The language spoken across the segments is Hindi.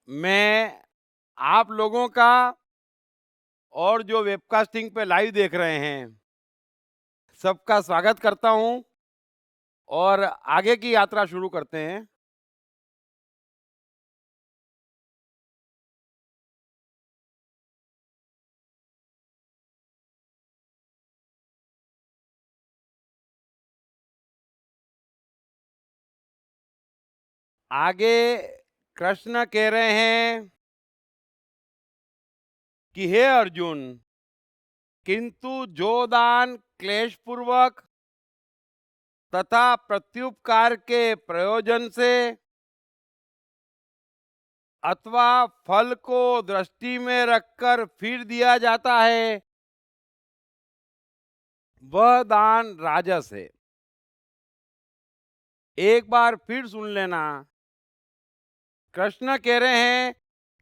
मैं आप लोगों का और जो वेबकास्टिंग पे लाइव देख रहे हैं, सबका स्वागत करता हूं और आगे की यात्रा शुरू करते हैं। आगे कृष्ण कह रहे हैं कि हे अर्जुन, किंतु जो दान क्लेश पूर्वक तथा प्रत्युपकार के प्रयोजन से अथवा फल को दृष्टि में रखकर फिर दिया जाता है, वह दान राजस है। एक बार फिर सुन लेना। कृष्ण कह रहे हैं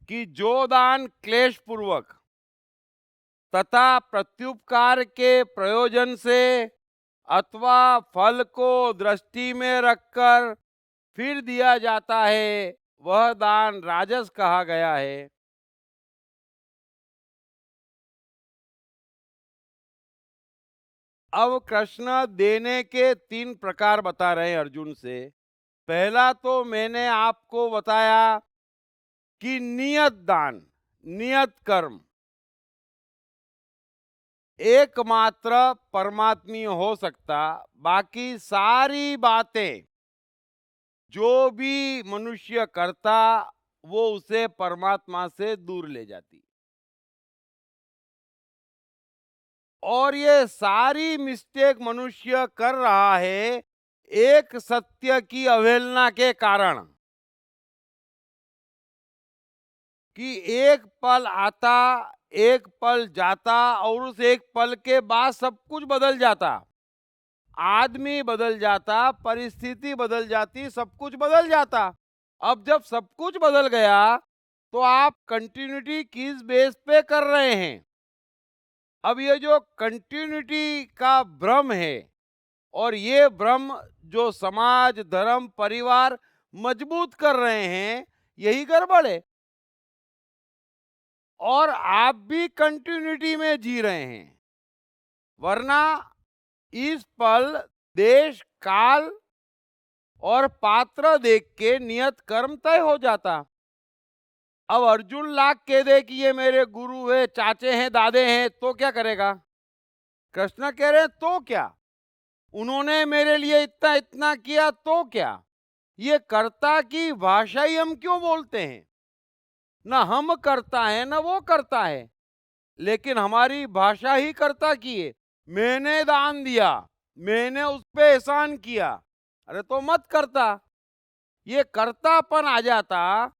कि जो दान क्लेश पूर्वक तथा प्रत्युपकार के प्रयोजन से अथवा फल को दृष्टि में रखकर फिर दिया जाता है, वह दान राजस कहा गया है। अब कृष्ण देने के 3 प्रकार बता रहे हैं अर्जुन से। पहला तो मैंने आपको बताया कि नियत दान, नियत कर्म एकमात्र परमात्मीय हो सकता, बाकी सारी बातें जो भी मनुष्य करता वो उसे परमात्मा से दूर ले जाती। और ये सारी मिस्टेक मनुष्य कर रहा है एक सत्य की अवहेलना के कारण, कि एक पल आता, एक पल जाता और उस एक पल के बाद सब कुछ बदल जाता। आदमी बदल जाता, परिस्थिति बदल जाती, सब कुछ बदल जाता। अब जब सब कुछ बदल गया तो आप कंटिन्यूटी किस बेस पे कर रहे हैं? अब ये जो कंटिन्यूटी का भ्रम है और ये भ्रम जो समाज, धर्म, परिवार मजबूत कर रहे हैं, यही गड़बड़ है। और आप भी कंटिन्यूटी में जी रहे हैं, वरना इस पल, देश, काल और पात्र देख के नियत कर्म तय हो जाता। अब अर्जुन लाख कह दे कि ये मेरे गुरु है, चाचे हैं, दादे हैं, तो क्या करेगा? कृष्ण कह रहे हैं तो क्या, उन्होंने मेरे लिए इतना इतना किया तो क्या? ये कर्ता की भाषा ही हम क्यों बोलते हैं? ना हम करता है ना वो करता है, लेकिन हमारी भाषा ही कर्ता की है। मैंने दान दिया, मैंने उस पे एहसान किया, अरे तो मत करता। ये कर्तापन आ जाता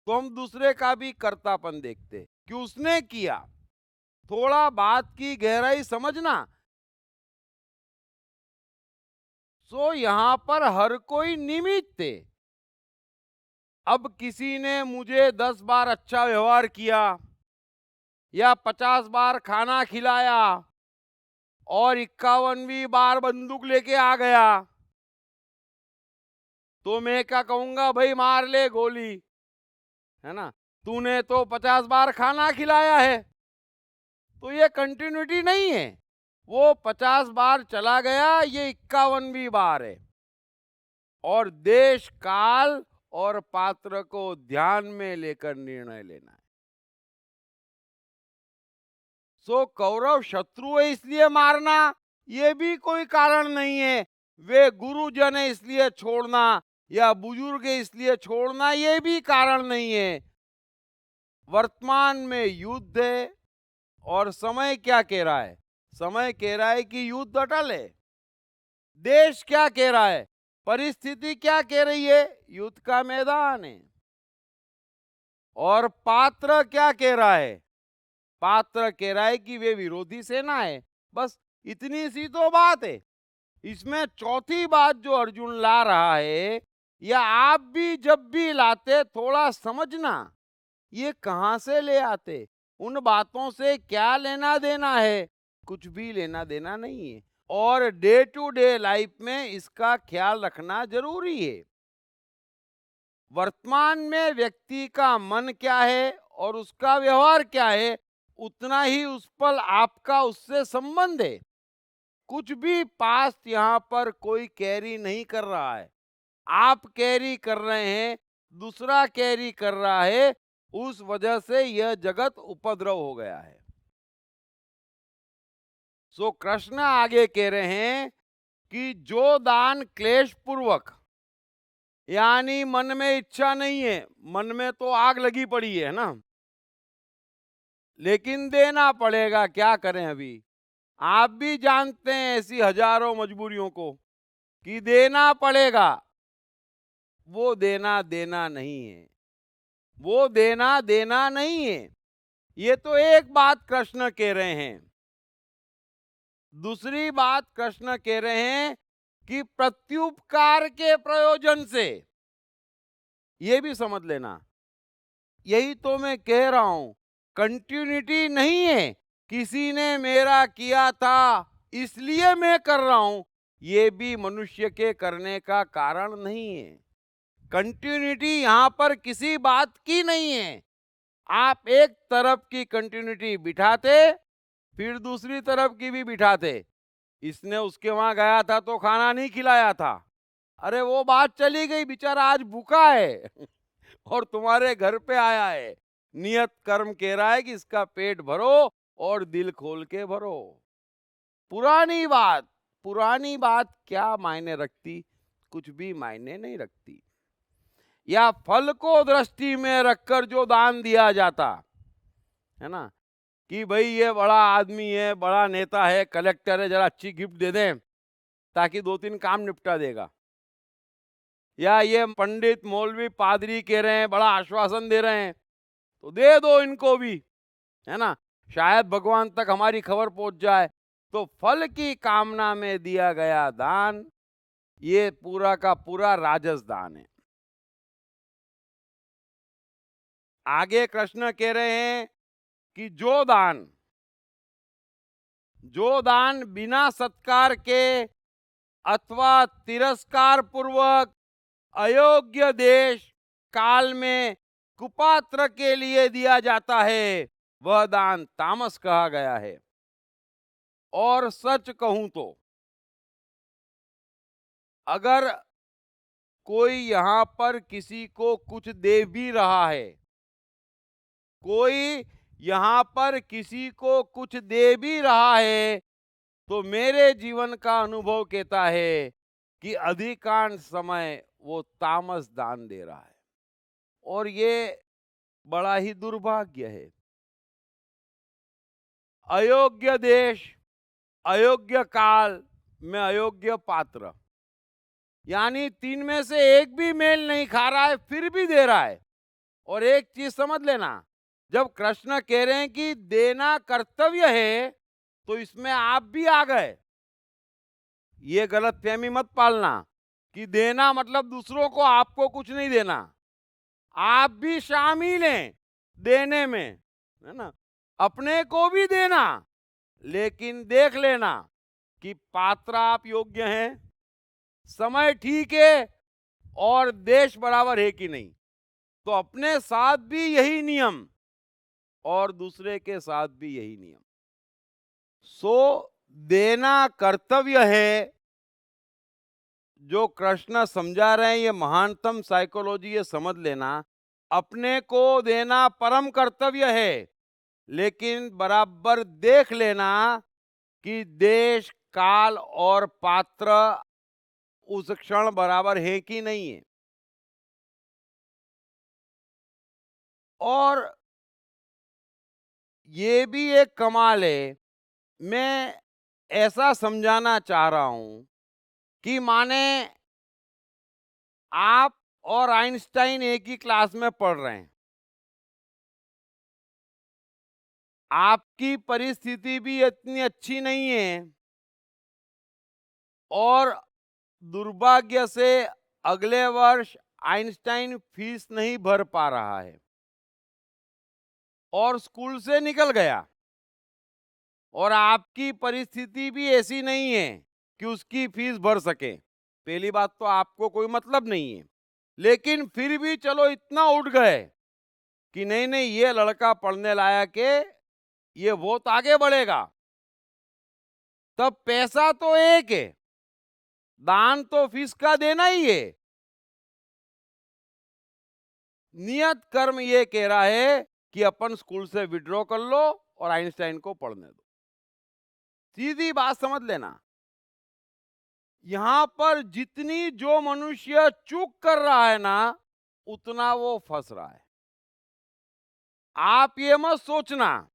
तो हम दूसरे का भी कर्तापन देखते कि उसने किया। थोड़ा बात की गहराई समझना। सो यहां पर हर कोई निमित्त है। अब किसी ने मुझे 10 बार अच्छा व्यवहार किया या 50 बार खाना खिलाया और 51वीं बार बंदूक लेके आ गया, तो मैं क्या कहूंगा? भाई मार ले गोली, है ना? तूने तो 50 बार खाना खिलाया है। तो ये कंटिन्यूटी नहीं है। वो 50 बार चला गया, ये 51वीं बार है। और देश, काल और पात्र को ध्यान में लेकर निर्णय लेना है। सो कौरव शत्रु है इसलिए मारना, ये भी कोई कारण नहीं है। वे गुरुजन है इसलिए छोड़ना या बुजुर्ग है इसलिए छोड़ना, ये भी कारण नहीं है। वर्तमान में युद्ध है और समय क्या कह रहा है? समय कह रहा है कि युद्ध अटल है। देश क्या कह रहा है? परिस्थिति क्या कह रही है? युद्ध का मैदान है। और पात्र क्या कह रहा है? पात्र कह रहा है कि वे विरोधी सेना है। बस इतनी सी तो बात है। इसमें चौथी बात जो अर्जुन ला रहा है, या आप भी जब भी लाते, थोड़ा समझना ये कहां से ले आते, उन बातों से क्या लेना देना है? कुछ भी लेना देना नहीं है। और डे टू डे लाइफ में इसका ख्याल रखना जरूरी है। वर्तमान में व्यक्ति का मन क्या है और उसका व्यवहार क्या है, उतना ही उस पल आपका उससे संबंध है। कुछ भी पास्ट यहां पर कोई कैरी नहीं कर रहा है। आप कैरी कर रहे हैं, दूसरा कैरी कर रहा है, उस वजह से यह जगत उपद्रव हो गया है। सो कृष्ण आगे कह रहे हैं कि जो दान क्लेश पूर्वक, यानी मन में इच्छा नहीं है, मन में तो आग लगी पड़ी है ना, लेकिन देना पड़ेगा, क्या करें। अभी आप भी जानते हैं ऐसी हजारों मजबूरियों को कि देना पड़ेगा। वो देना देना नहीं है, वो देना देना नहीं है। ये तो एक बात कृष्ण कह रहे हैं। दूसरी बात कृष्ण कह रहे हैं कि प्रत्युपकार के प्रयोजन से, ये भी समझ लेना। यही तो मैं कह रहा हूं, कंटिन्यूटी नहीं है किसी ने मेरा किया था इसलिए मैं कर रहा हूं, ये भी मनुष्य के करने का कारण नहीं है। कंटिन्यूटी यहां पर किसी बात की नहीं है। आप एक तरफ की कंटिन्यूटी बिठाते, फिर दूसरी तरफ की भी बिठाते। इसने उसके वहां गया था तो खाना नहीं खिलाया था, अरे वो बात चली गई, बेचारा आज भूखा है और तुम्हारे घर पे आया है। नियत कर्म कह रहा है कि इसका पेट भरो और दिल खोल के भरो। पुरानी बात, पुरानी बात क्या मायने रखती, कुछ भी मायने नहीं रखती। या फल को दृष्टि में रखकर जो दान दिया जाता है ना, कि भाई ये बड़ा आदमी है, बड़ा नेता है, कलेक्टर है, जरा अच्छी गिफ्ट दे दें ताकि 2-3 काम निपटा देगा। या ये पंडित मौलवी पादरी कह रहे हैं, बड़ा आश्वासन दे रहे हैं, तो दे दो इनको भी, है ना, शायद भगवान तक हमारी खबर पहुंच जाए। तो फल की कामना में दिया गया दान, ये पूरा का पूरा राजस दान है। आगे कृष्ण कह रहे हैं कि जो दान बिना सत्कार के अथवा तिरस्कार पूर्वक अयोग्य देश काल में कुपात्र के लिए दिया जाता है, वह दान तामस कहा गया है। और सच कहूं तो अगर कोई यहां पर किसी को कुछ दे भी रहा है, कोई यहां पर किसी को कुछ दे भी रहा है, तो मेरे जीवन का अनुभव कहता है कि अधिकांश समय वो तामस दान दे रहा है। और ये बड़ा ही दुर्भाग्य है। अयोग्य देश, अयोग्य काल में अयोग्य पात्र, यानी 3 में से एक भी मेल नहीं खा रहा है, फिर भी दे रहा है। और एक चीज समझ लेना, जब कृष्ण कह रहे हैं कि देना कर्तव्य है, तो इसमें आप भी आ गए। ये गलत फहमी मत पालना कि देना मतलब दूसरों को आपको कुछ नहीं देना। आप भी शामिल हैं देने में, है ना, अपने को भी देना, लेकिन देख लेना कि पात्र आप योग्य हैं, समय ठीक है और देश बराबर है कि नहीं। तो अपने साथ भी यही नियम और दूसरे के साथ भी यही नियम। सो देना कर्तव्य है, जो कृष्ण समझा रहे हैं, ये महानतम साइकोलॉजी, ये समझ लेना। अपने को देना परम कर्तव्य है, लेकिन बराबर देख लेना कि देश काल और पात्र उस क्षण बराबर है कि नहीं है। और ये भी एक कमाल है, मैं ऐसा समझाना चाह रहा हूं कि माने आप और आइंस्टाइन एक ही क्लास में पढ़ रहे हैं, आपकी परिस्थिति भी इतनी अच्छी नहीं है और दुर्भाग्य से अगले वर्ष आइंस्टाइन फीस नहीं भर पा रहा है और स्कूल से निकल गया, और आपकी परिस्थिति भी ऐसी नहीं है कि उसकी फीस भर सके। पहली बात तो आपको कोई मतलब नहीं है। लेकिन फिर भी चलो इतना उठ गए कि नहीं नहीं, ये लड़का पढ़ने लायक है, ये बहुत आगे बढ़ेगा। तब पैसा तो एक है, दान तो फीस का देना ही है। नियत कर्म ये कह रहा है कि अपन स्कूल से विड्रॉ कर लो और आइंस्टाइन को पढ़ने दो। सीधी बात समझ लेना। यहां पर जितनी जो मनुष्य चूक कर रहा है ना, उतना वो फंस रहा है। आप ये मत सोचना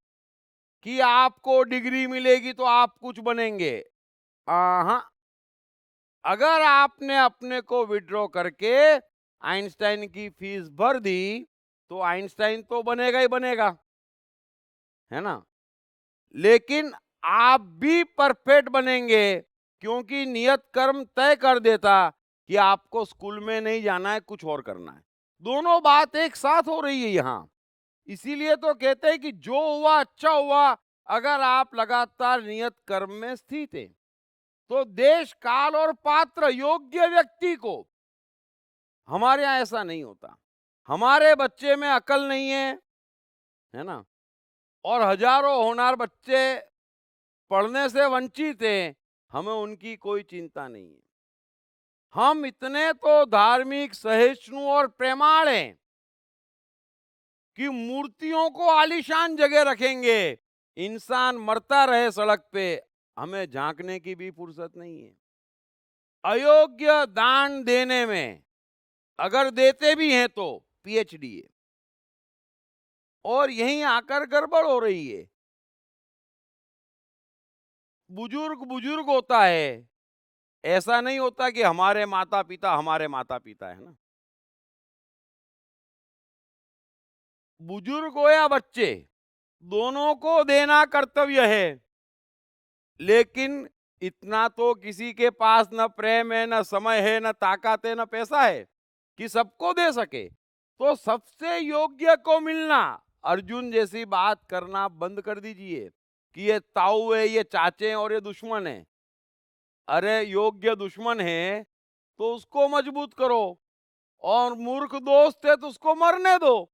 कि आपको डिग्री मिलेगी तो आप कुछ बनेंगे। हाँ, अगर आपने अपने को विड्रॉ करके आइंस्टाइन की फीस भर दी तो आइंस्टाइन तो बनेगा ही बनेगा, है ना। लेकिन आप भी परफेक्ट बनेंगे, क्योंकि नियत कर्म तय कर देता कि आपको स्कूल में नहीं जाना है, कुछ और करना है। दोनों बात एक साथ हो रही है यहां। इसीलिए तो कहते हैं कि जो हुआ अच्छा हुआ, अगर आप लगातार नियत कर्म में स्थित हैं। तो देश काल और पात्र योग्य व्यक्ति को, हमारे यहां ऐसा नहीं होता। हमारे बच्चे में अकल नहीं है ना, और हजारों होनहार बच्चे पढ़ने से वंचित हैं, हमें उनकी कोई चिंता नहीं है। हम इतने तो धार्मिक, सहिष्णु और प्रेमाळ हैं कि मूर्तियों को आलीशान जगह रखेंगे। इंसान मरता रहे सड़क पे, हमें झांकने की भी फुर्सत नहीं है। अयोग्य दान देने में, अगर देते भी हैं तो पीएचडी है। और यहीं आकर गड़बड़ हो रही है। बुजुर्ग बुजुर्ग होता है, ऐसा नहीं होता कि हमारे माता पिता है ना। बुजुर्ग हो या बच्चे, दोनों को देना कर्तव्य है। लेकिन इतना तो किसी के पास न प्रेम है, न समय है, न ताकत है, न पैसा है कि सबको दे सके। तो सबसे योग्य को मिलना, अर्जुन जैसी बात करना बंद कर दीजिए कि ये ताऊ है, ये चाचे हैं और ये दुश्मन है। अरे योग्य दुश्मन है तो उसको मजबूत करो, और मूर्ख दोस्त है तो उसको मरने दो।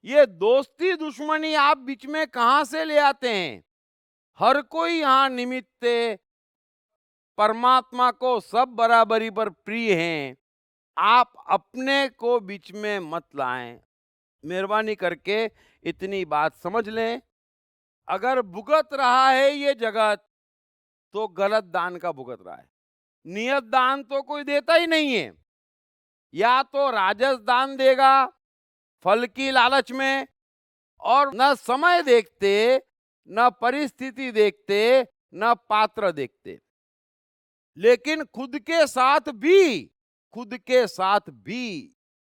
ये दोस्ती दुश्मनी आप बीच में कहां से ले आते हैं? हर कोई यहां निमित्त है। परमात्मा को सब बराबरी पर प्रिय हैं। आप अपने को बीच में मत लाएं। मेहरबानी करके इतनी बात समझ लें। अगर भुगत रहा है ये जगत, तो गलत दान का भुगत रहा है। नियत दान तो कोई देता ही नहीं है। या तो राजस दान देगा फल की लालच में, और न समय देखते, न परिस्थिति देखते, न पात्र देखते। लेकिन खुद के साथ भी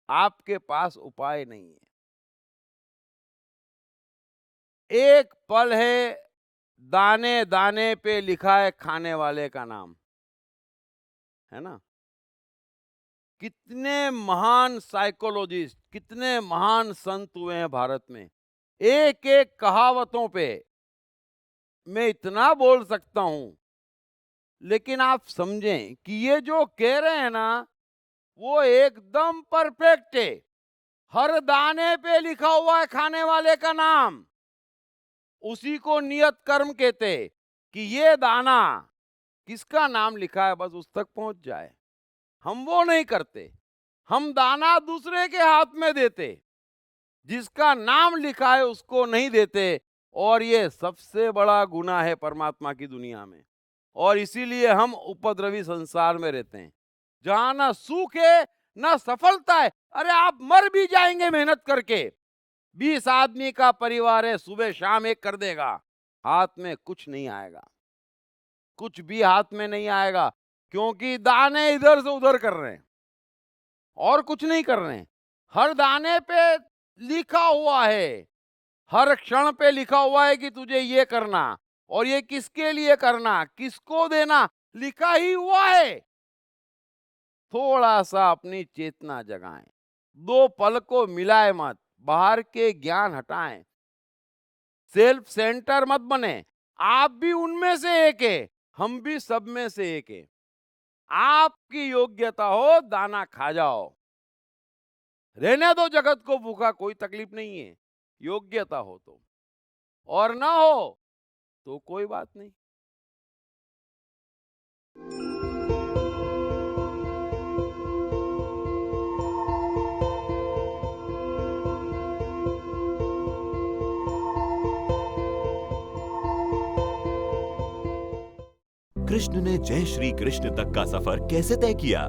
आपके पास उपाय नहीं है। एक पल है, दाने दाने पे लिखा है खाने वाले का नाम, है ना। कितने महान साइकोलॉजिस्ट, कितने महान संत हुए हैं भारत में। एक एक कहावतों पे मैं इतना बोल सकता हूं। लेकिन आप समझें कि ये जो कह रहे हैं ना, वो एकदम परफेक्ट है। हर दाने पे लिखा हुआ है खाने वाले का नाम। उसी को नियत कर्म कहते, कि ये दाना किसका नाम लिखा है बस उस तक पहुंच जाए। हम वो नहीं करते। हम दाना दूसरे के हाथ में देते, जिसका नाम लिखा है उसको नहीं देते। और ये सबसे बड़ा गुनाह है परमात्मा की दुनिया में। और इसीलिए हम उपद्रवी संसार में रहते हैं, जहां ना सुख है ना सफलता है। अरे आप मर भी जाएंगे मेहनत करके। 20 आदमी का परिवार है, सुबह शाम एक कर देगा, हाथ में कुछ नहीं आएगा। कुछ भी हाथ में नहीं आएगा, क्योंकि दाने इधर से उधर कर रहे हैं और कुछ नहीं कर रहे हैं। हर दाने पे लिखा हुआ है, हर क्षण पे लिखा हुआ है कि तुझे ये करना, और ये किसके लिए करना, किसको देना, लिखा ही हुआ है। थोड़ा सा अपनी चेतना जगाएं। दो पल को मिलाए मत, बाहर के ज्ञान हटाएं। सेल्फ सेंटर मत बने। आप भी उनमें से एक है, हम भी सब में से एक है। आपकी योग्यता हो, दाना खा जाओ। रहने दो जगत को भूखा, कोई तकलीफ नहीं है, योग्यता हो तो, और ना हो तो कोई बात नहीं। कृष्ण ने जय श्री कृष्ण तक का सफर कैसे तय किया?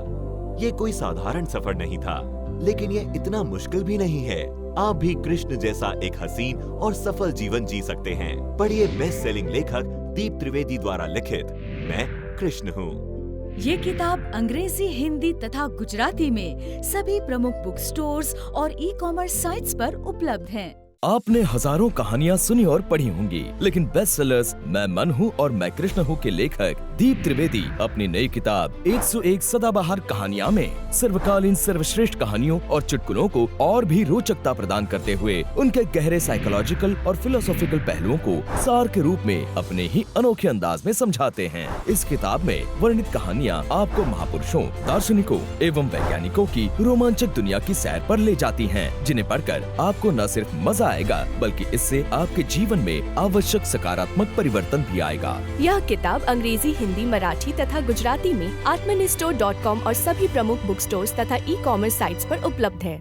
ये कोई साधारण सफर नहीं था, लेकिन ये इतना मुश्किल भी नहीं है। आप भी कृष्ण जैसा एक हसीन और सफल जीवन जी सकते हैं। पढ़िए बेस्ट सेलिंग लेखक दीप त्रिवेदी द्वारा लिखित मैं कृष्ण हूँ। ये किताब अंग्रेजी, हिंदी तथा गुजराती में सभी प्रमुख बुक स्टोर्स और ई-कॉमर्स साइट्स पर उपलब्ध है। आपने हजारों कहानियां सुनी और पढ़ी होंगी, लेकिन बेस्ट सेलर्स मैं मन हूँ और मैं कृष्ण हूँ के लेखक दीप त्रिवेदी अपनी नई किताब 101 सदाबहार कहानियां में सर्वकालीन सर्वश्रेष्ठ कहानियों और चुटकुलों को और भी रोचकता प्रदान करते हुए उनके गहरे साइकोलॉजिकल और फिलोसॉफिकल पहलुओं को सार के रूप में अपने ही अनोखे अंदाज में समझाते हैं। इस किताब में वर्णित कहानियाँ आपको महापुरुषों, दार्शनिकों एवं वैज्ञानिकों की रोमांचक दुनिया की सैर पर ले जाती हैं, जिन्हें पढ़कर आपको न सिर्फ मजा आएगा बल्कि इससे आपके जीवन में आवश्यक सकारात्मक परिवर्तन भी आएगा। यह किताब अंग्रेजी, हिंदी, मराठी तथा गुजराती में आत्मनिष्ठो.com और सभी प्रमुख बुक स्टोर्स तथा ई-कॉमर्स साइट्स पर उपलब्ध है।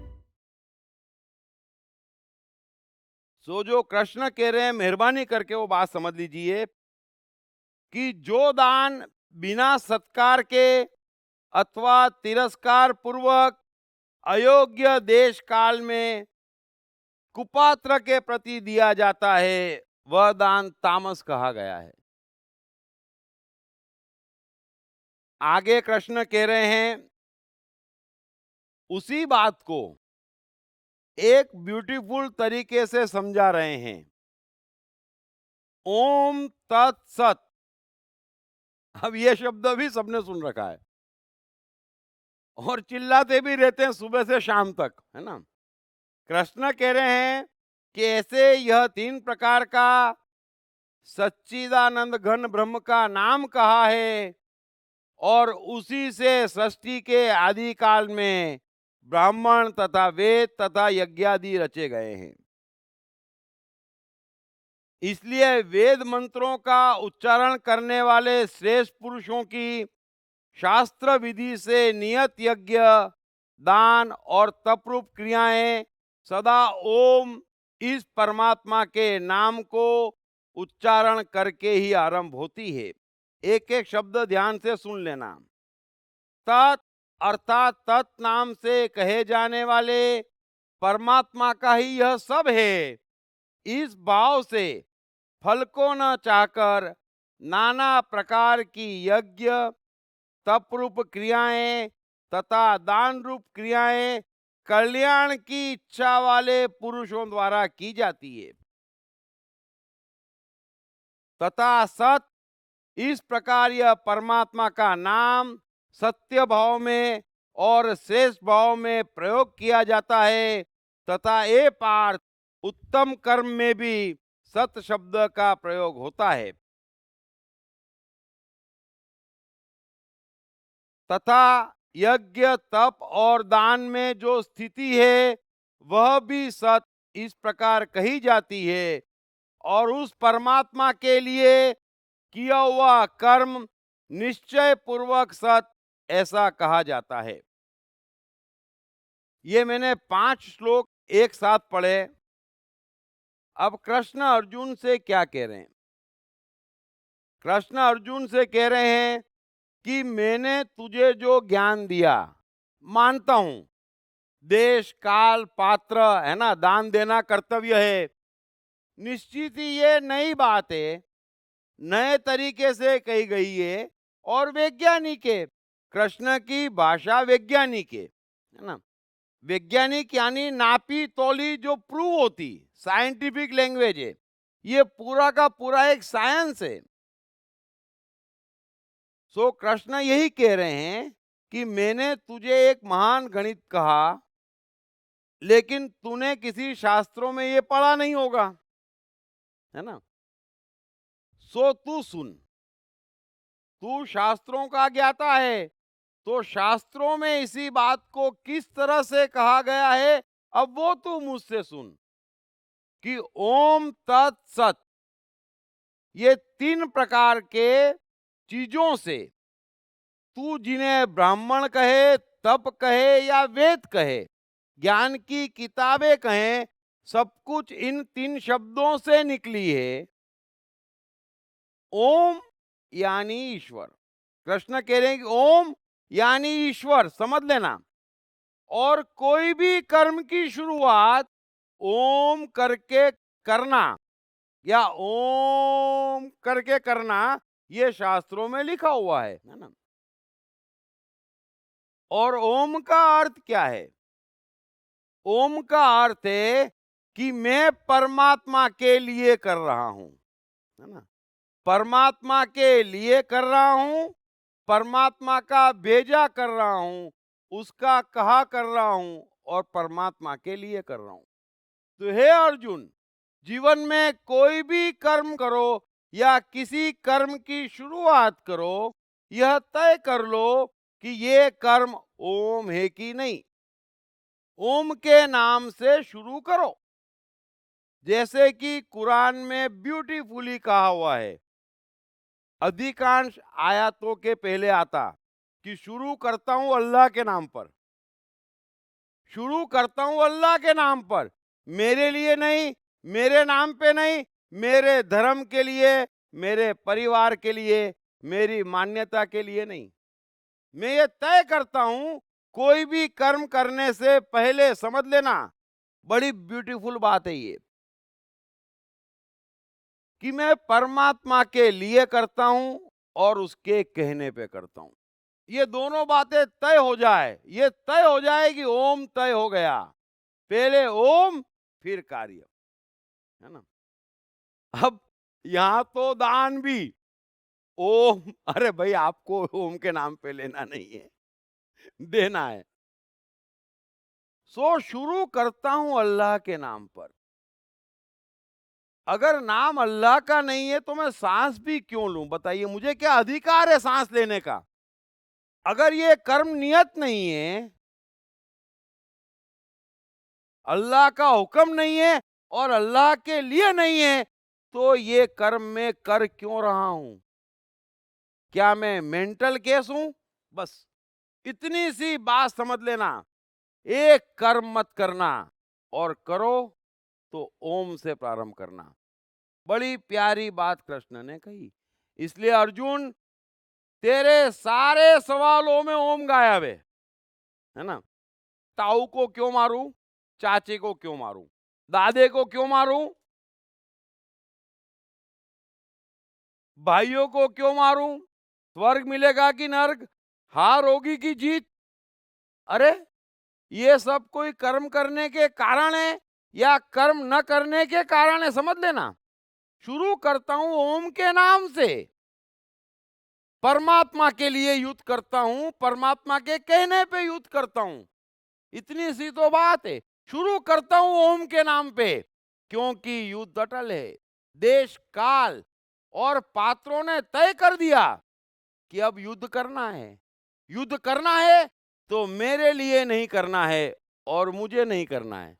सो जो कृष्ण कह रहे हैं, मेहरबानी करके वो बात समझ लीजिए कि जो दान बिना सत्कार के अथवा तिरस्कार पूर्वक अयोग्य देश काल में कुपात्र के प्रति दिया जाता है, वह दान तामस कहा गया है। आगे कृष्ण कह रहे हैं, उसी बात को एक ब्यूटीफुल तरीके से समझा रहे हैं। ओम तत्सत। अब ये शब्द भी सबने सुन रखा है और चिल्लाते भी रहते हैं सुबह से शाम तक, है ना। कृष्ण कह रहे हैं कि ऐसे यह 3 प्रकार का सच्चिदानंद घन ब्रह्म का नाम कहा है और उसी से सृष्टि के आदि काल में ब्राह्मण तथा वेद तथा यज्ञादि रचे गए हैं। इसलिए वेद मंत्रों का उच्चारण करने वाले श्रेष्ठ पुरुषों की शास्त्र विधि से नियत यज्ञ, दान और तपरूप क्रियाएं सदा ओम इस परमात्मा के नाम को उच्चारण करके ही आरंभ होती है। एक एक शब्द ध्यान से सुन लेना। तत् अर्थात तत् नाम से कहे जाने वाले परमात्मा का ही यह सब है। इस भाव से फल को न चाहकर नाना प्रकार की यज्ञ, तप रूप क्रियाएं तथा दान रूप क्रियाएं कल्याण की इच्छा वाले पुरुषों द्वारा की जाती है। तथा सत इस प्रकार यह परमात्मा का नाम सत्य भाव में और श्रेष्ठ भाव में प्रयोग किया जाता है तथा ए पार्थ उत्तम कर्म में भी सत शब्द का प्रयोग होता है। तथा यज्ञ, तप और दान में जो स्थिति है वह भी सत इस प्रकार कही जाती है और उस परमात्मा के लिए किया हुआ कर्म निश्चय पूर्वक सत ऐसा कहा जाता है। ये मैंने 5 श्लोक एक साथ पढ़े। अब कृष्ण अर्जुन से क्या कह रहे हैं? कृष्ण अर्जुन से कह रहे हैं कि मैंने तुझे जो ज्ञान दिया, मानता हूं देश काल पात्र है ना, दान देना कर्तव्य है, निश्चित ही ये नई बात है, नए तरीके से कही गई है और वैज्ञानिक है। कृष्ण की भाषा वैज्ञानिक है ना। वैज्ञानिक यानी नापी तोली जो प्रूव होती, साइंटिफिक लैंग्वेज है। ये पूरा का पूरा एक साइंस है। सो कृष्ण यही कह रहे हैं कि मैंने तुझे एक महान गणित कहा, लेकिन तूने किसी शास्त्रों में ये पढ़ा नहीं होगा, है ना। सो तू सुन, तू शास्त्रों का ज्ञाता है तो शास्त्रों में इसी बात को किस तरह से कहा गया है, अब वो तू मुझसे सुन कि ओम तत्सत, ये 3 प्रकार के चीजों से तू जिन्हें ब्राह्मण कहे, तप कहे या वेद कहे, ज्ञान की किताबें कहें, सब कुछ इन 3 शब्दों से निकली है। ओम यानी ईश्वर। कृष्ण कह रहे हैं कि ओम यानी ईश्वर, समझ लेना। और कोई भी कर्म की शुरुआत ओम करके करना या ओम करके करना, ये शास्त्रों में लिखा हुआ है ना। और ओम का अर्थ क्या है? ओम का अर्थ है कि मैं परमात्मा के लिए कर रहा हूं, है ना। परमात्मा के लिए कर रहा हूं, परमात्मा का भेजा कर रहा हूं, उसका कहा कर रहा हूं और परमात्मा के लिए कर रहा हूं। तो हे अर्जुन, जीवन में कोई भी कर्म करो या किसी कर्म की शुरुआत करो, यह तय कर लो कि ये कर्म ओम है कि नहीं। ओम के नाम से शुरू करो। जैसे कि कुरान में ब्यूटीफुली कहा हुआ है, अधिकांश आयतों के पहले आता कि शुरू करता हूं अल्लाह के नाम पर, शुरू करता हूं अल्लाह के नाम पर, मेरे लिए नहीं, मेरे नाम पे नहीं, मेरे धर्म के लिए, मेरे परिवार के लिए, मेरी मान्यता के लिए नहीं। मैं ये तय करता हूं, कोई भी कर्म करने से पहले समझ लेना, बड़ी ब्यूटीफुल बात है ये, कि मैं परमात्मा के लिए करता हूं और उसके कहने पे करता हूं। ये दोनों बातें तय हो जाए, ये तय हो जाए कि ओम तय हो गया, पहले ओम फिर कार्य, है ना। अब यहां तो दान भी ओम, अरे भाई आपको ओम के नाम पे लेना नहीं है, देना है। सो शुरू करता हूं अल्लाह के नाम पर। अगर नाम अल्लाह का नहीं है तो मैं सांस भी क्यों लूं, बताइए, मुझे क्या अधिकार है सांस लेने का? अगर ये कर्म नियत नहीं है, अल्लाह का हुक्म नहीं है और अल्लाह के लिए नहीं है, तो ये कर्म मैं कर क्यों रहा हूं? क्या मैं मेंटल केस हूं? बस इतनी सी बात समझ लेना। एक कर्म मत करना, और करो तो ओम से प्रारंभ करना। बड़ी प्यारी बात कृष्ण ने कही। इसलिए अर्जुन, तेरे सारे सवालों में ओम गायब है ना। ताऊ को क्यों मारूं, चाचे को क्यों मारूं, दादे को क्यों मारूं, भाइयों को क्यों मारूं, स्वर्ग मिलेगा कि नर्क, हार होगी कि जीत? अरे ये सब कोई कर्म करने के कारण है या कर्म न करने के कारण है, समझ लेना। शुरू करता हूं ओम के नाम से, परमात्मा के लिए युद्ध करता हूं, परमात्मा के कहने पे युद्ध करता हूं। इतनी सी तो बात है। शुरू करता हूं ओम के नाम पे, क्योंकि युद्ध अटल है। देश काल और पात्रों ने तय कर दिया कि अब युद्ध करना है। युद्ध करना है तो मेरे लिए नहीं करना है और मुझे नहीं करना है,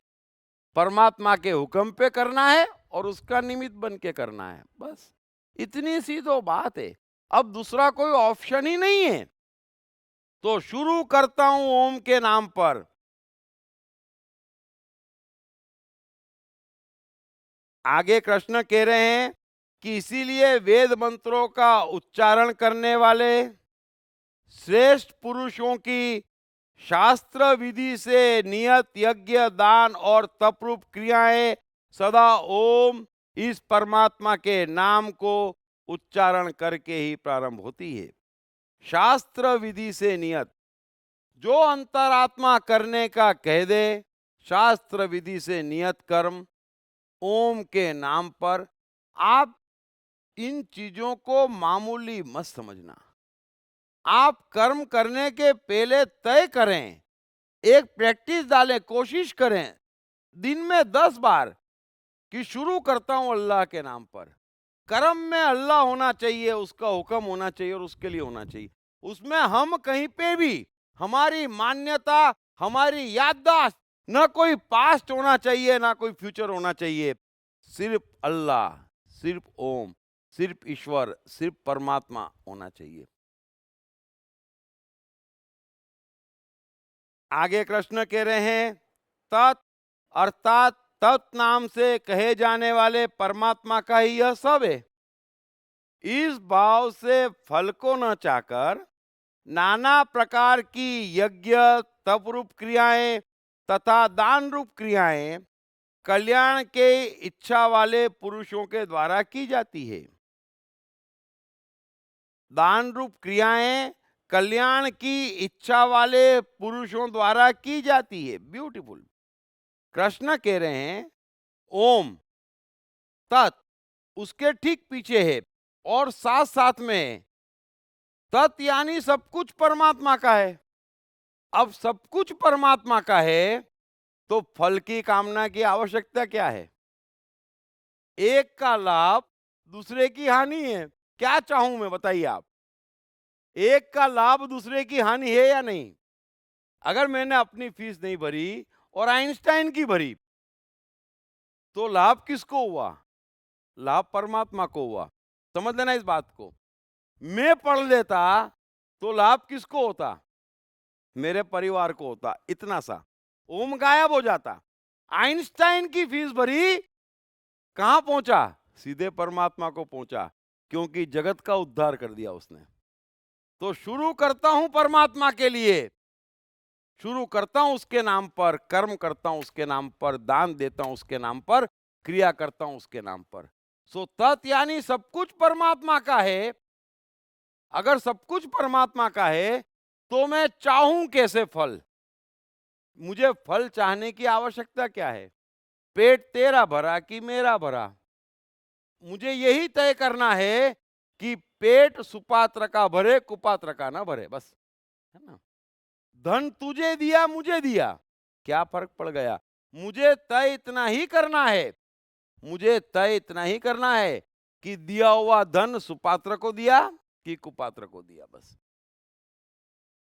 परमात्मा के हुक्म पे करना है और उसका निमित्त बन के करना है। बस इतनी सी तो बात है। अब दूसरा कोई ऑप्शन ही नहीं है। तो शुरू करता हूं ओम के नाम पर। आगे कृष्ण कह रहे हैं कि इसीलिए वेद मंत्रों का उच्चारण करने वाले श्रेष्ठ पुरुषों की शास्त्र विधि से नियत यज्ञ, दान और तपरूप क्रियाएं सदा ओम, इस परमात्मा के नाम को उच्चारण करके ही प्रारंभ होती है। शास्त्र विधि से नियत, जो अंतरात्मा करने का कह दे, शास्त्र विधि से नियत कर्म ओम के नाम पर। आप इन चीजों को मामूली मत समझना। आप कर्म करने के पहले तय करें, एक प्रैक्टिस डालें, कोशिश करें दिन में 10 बार कि शुरू करता हूं अल्लाह के नाम पर। कर्म में अल्लाह होना चाहिए, उसका हुक्म होना चाहिए और उसके लिए होना चाहिए। उसमें हम कहीं पे भी हमारी मान्यता, हमारी याददाश्त, ना कोई पास्ट होना चाहिए ना कोई फ्यूचर होना चाहिए। सिर्फ अल्लाह, सिर्फ ओम, सिर्फ ईश्वर, सिर्फ परमात्मा होना चाहिए। आगे कृष्ण कह रहे हैं तत् अर्थात तत् नाम से कहे जाने वाले परमात्मा का ही यह सब है। इस भाव से फल को न चाहकर नाना प्रकार की यज्ञ, तप रूप क्रियाएं तथा दान रूप क्रियाएं कल्याण के इच्छा वाले पुरुषों के द्वारा की जाती है। दान रूप क्रियाएं कल्याण की इच्छा वाले पुरुषों द्वारा की जाती है। ब्यूटीफुल। कृष्ण कह रहे हैं ओम तत् उसके ठीक पीछे है और साथ साथ में तत् यानी सब कुछ परमात्मा का है। अब सब कुछ परमात्मा का है तो फल की कामना की आवश्यकता क्या है? एक का लाभ दूसरे की हानि है। क्या चाहूं मैं, बताइए आप? एक का लाभ दूसरे की हानि है या नहीं? अगर मैंने अपनी फीस नहीं भरी और आइंस्टाइन की भरी तो लाभ किसको हुआ? लाभ परमात्मा को हुआ। समझ लेना इस बात को। मैं पढ़ लेता तो लाभ किसको होता? मेरे परिवार को होता। इतना सा ओम गायब हो जाता। आइंस्टाइन की फीस भरी, कहां पहुंचा? सीधे परमात्मा को पहुंचा, क्योंकि जगत का उद्धार कर दिया उसने। तो शुरू करता हूं परमात्मा के लिए, शुरू करता हूं उसके नाम पर, कर्म करता हूं उसके नाम पर, दान देता हूं उसके नाम पर, क्रिया करता हूं उसके नाम पर। सो तत् यानी सब कुछ परमात्मा का है। अगर सब कुछ परमात्मा का है तो मैं चाहूं कैसे फल? मुझे फल चाहने की आवश्यकता क्या है? पेट तेरा भरा कि मेरा भरा? मुझे यही तय करना है कि पेट सुपात्र का भरे, कुपात्र का ना भरे, बस, है ना? धन तुझे दिया मुझे दिया, क्या फर्क पड़ गया? मुझे तय इतना ही करना है, मुझे तय इतना ही करना है कि दिया हुआ धन सुपात्र को दिया कि कुपात्र को दिया, बस।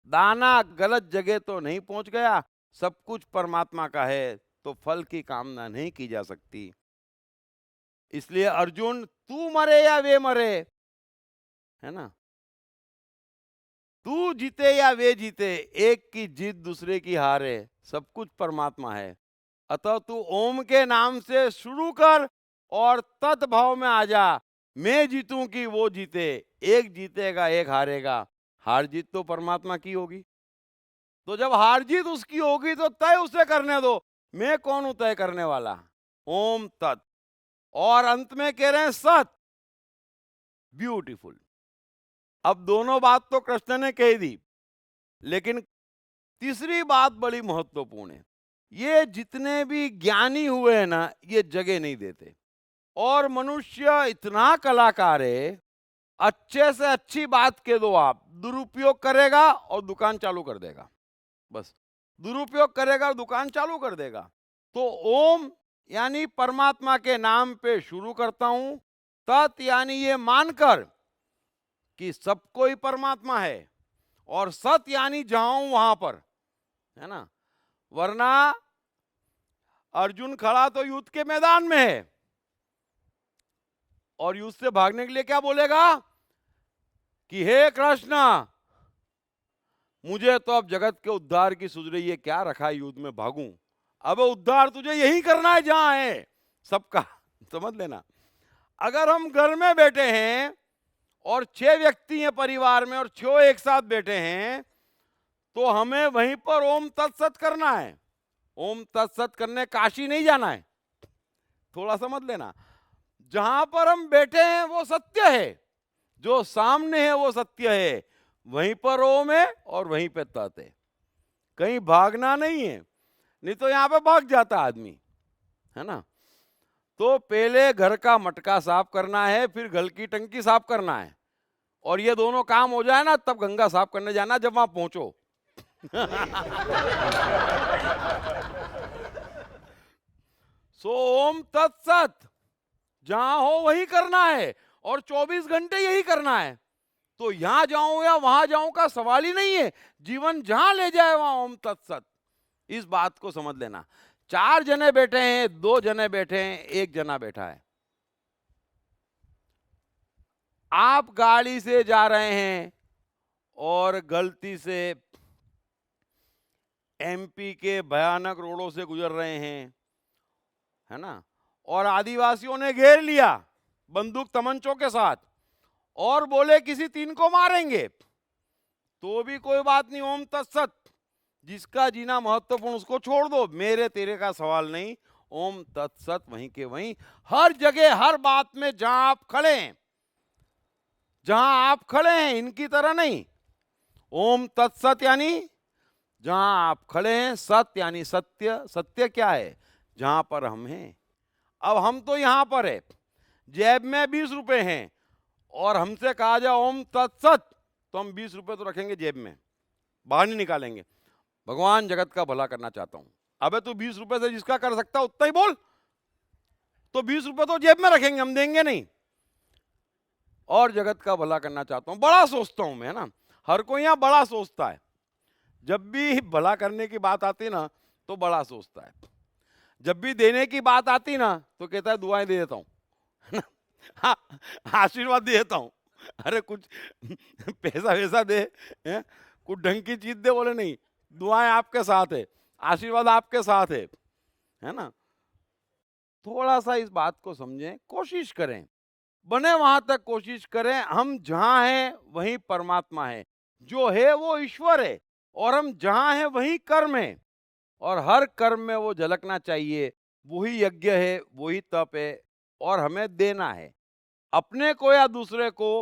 दाना गलत जगह तो नहीं पहुंच गया। सब कुछ परमात्मा का है तो फल की कामना नहीं की जा सकती। इसलिए अर्जुन, तू मरे या वे मरे, है ना, तू जीते या वे जीते, एक की जीत दूसरे की हार है। सब कुछ परमात्मा है। अतः तू ओम के नाम से शुरू कर और तत्भाव में आ जा। मैं जीतूं कि वो जीते, एक जीतेगा एक हारेगा। हार जीत तो परमात्मा की होगी। तो जब हार जीत उसकी होगी तो तय उसे करने दो। मैं कौन हूं तय करने वाला? ओम तत्। और अंत में कह रहे हैं सत। ब्यूटीफुल। अब दोनों बात तो कृष्ण ने कह दी, लेकिन तीसरी बात बड़ी महत्वपूर्ण है। ये जितने भी ज्ञानी हुए हैं ना, ये जगह नहीं देते। और मनुष्य इतना कलाकार है, अच्छे से अच्छी बात कह दो आप, दुरुपयोग करेगा और दुकान चालू कर देगा। बस, दुरुपयोग करेगा और दुकान चालू कर देगा। तो ओम यानी परमात्मा के नाम पे शुरू करता हूं। तत् यानी ये मानकर कि सब कोई परमात्मा है, और सत यानी जहां हूं वहां पर, है ना। वरना अर्जुन खड़ा तो युद्ध के मैदान में है और युद्ध से भागने के लिए क्या बोलेगा कि हे कृष्ण, मुझे तो अब जगत के उद्धार की सूझ रही है, क्या रखा है युद्ध में भागूं? अब उद्धार तुझे यही करना है जहां है सबका। समझ लेना, अगर हम घर में बैठे हैं और 6 व्यक्ति हैं परिवार में और 6 एक साथ बैठे हैं, तो हमें वहीं पर ओम तत्सत करना है। ओम तत्सत करने काशी नहीं जाना है। थोड़ा समझ लेना, जहां पर हम बैठे हैं वो सत्य है, जो सामने है वो सत्य है। वहीं पर ओम है और वहीं पे तत् है। कहीं भागना नहीं है, नहीं तो यहां पे भाग जाता आदमी, है ना। तो पहले घर का मटका साफ करना है, फिर घर की टंकी साफ करना है, और ये दोनों काम हो जाए ना, तब गंगा साफ करने जाना जब वहां पहुंचो। सो ओम तत्सत, जहां हो वही करना है और 24 घंटे यही करना है। तो यहां जाऊं या वहां जाऊं का सवाल ही नहीं है। जीवन जहां ले जाए वहां ओम तत्सत। इस बात को समझ लेना। 4 जने बैठे हैं, 2 जने बैठे हैं, 1 जना बैठा है। आप गाड़ी से जा रहे हैं और गलती से एमपी के भयानक रोडों से गुजर रहे हैं, है ना, और आदिवासियों ने घेर लिया बंदूक तमंचों के साथ और बोले किसी 3 को मारेंगे, तो भी कोई बात नहीं, ओम तत्सत। जिसका जीना महत्वपूर्ण उसको छोड़ दो, मेरे तेरे का सवाल नहीं। ओम तत्सत वहीं के वहीं, हर जगह, हर बात में जहां आप खड़े हैं, जहां आप खड़े हैं, इनकी तरह नहीं। ओम तत्सत यानी जहां आप खड़े हैं, सत्य यानी सत्य। सत्य क्या है? जहां पर हम हैं। अब हम तो यहां पर है, जेब में 20 रुपए हैं और हमसे कहा जाए ओम तत्सत, तो हम 20 रुपए तो रखेंगे जेब में, बाहर नहीं निकालेंगे। भगवान जगत का भला करना चाहता हूं। अबे तू 20 रुपए से जिसका कर सकता उतना ही बोल, तो 20 रुपए तो जेब में रखेंगे, हम देंगे नहीं। और जगत का भला करना चाहता हूं, बड़ा सोचता हूं मैं, है ना। हर कोई यहां बड़ा सोचता है। जब भी भला करने की बात आती ना तो बड़ा सोचता है। जब भी देने की बात आती ना तो कहता है दुआएं दे देता हूं, है ना, हाँ, आशीर्वाद दे देता हूं। अरे कुछ पैसा वैसा दे, कुछ ढंग की चीज दे, बोले नहीं, दुआएं आपके साथ है, आशीर्वाद आपके साथ है ना। थोड़ा सा इस बात को समझें, कोशिश करें, बने वहां तक कोशिश करें। हम जहां हैं वहीं परमात्मा है, जो है वो ईश्वर है, और हम जहां हैं वहीं कर्म है, और हर कर्म में वो झलकना चाहिए। वही यज्ञ है, वही तप है, और हमें देना है। अपने को या दूसरे को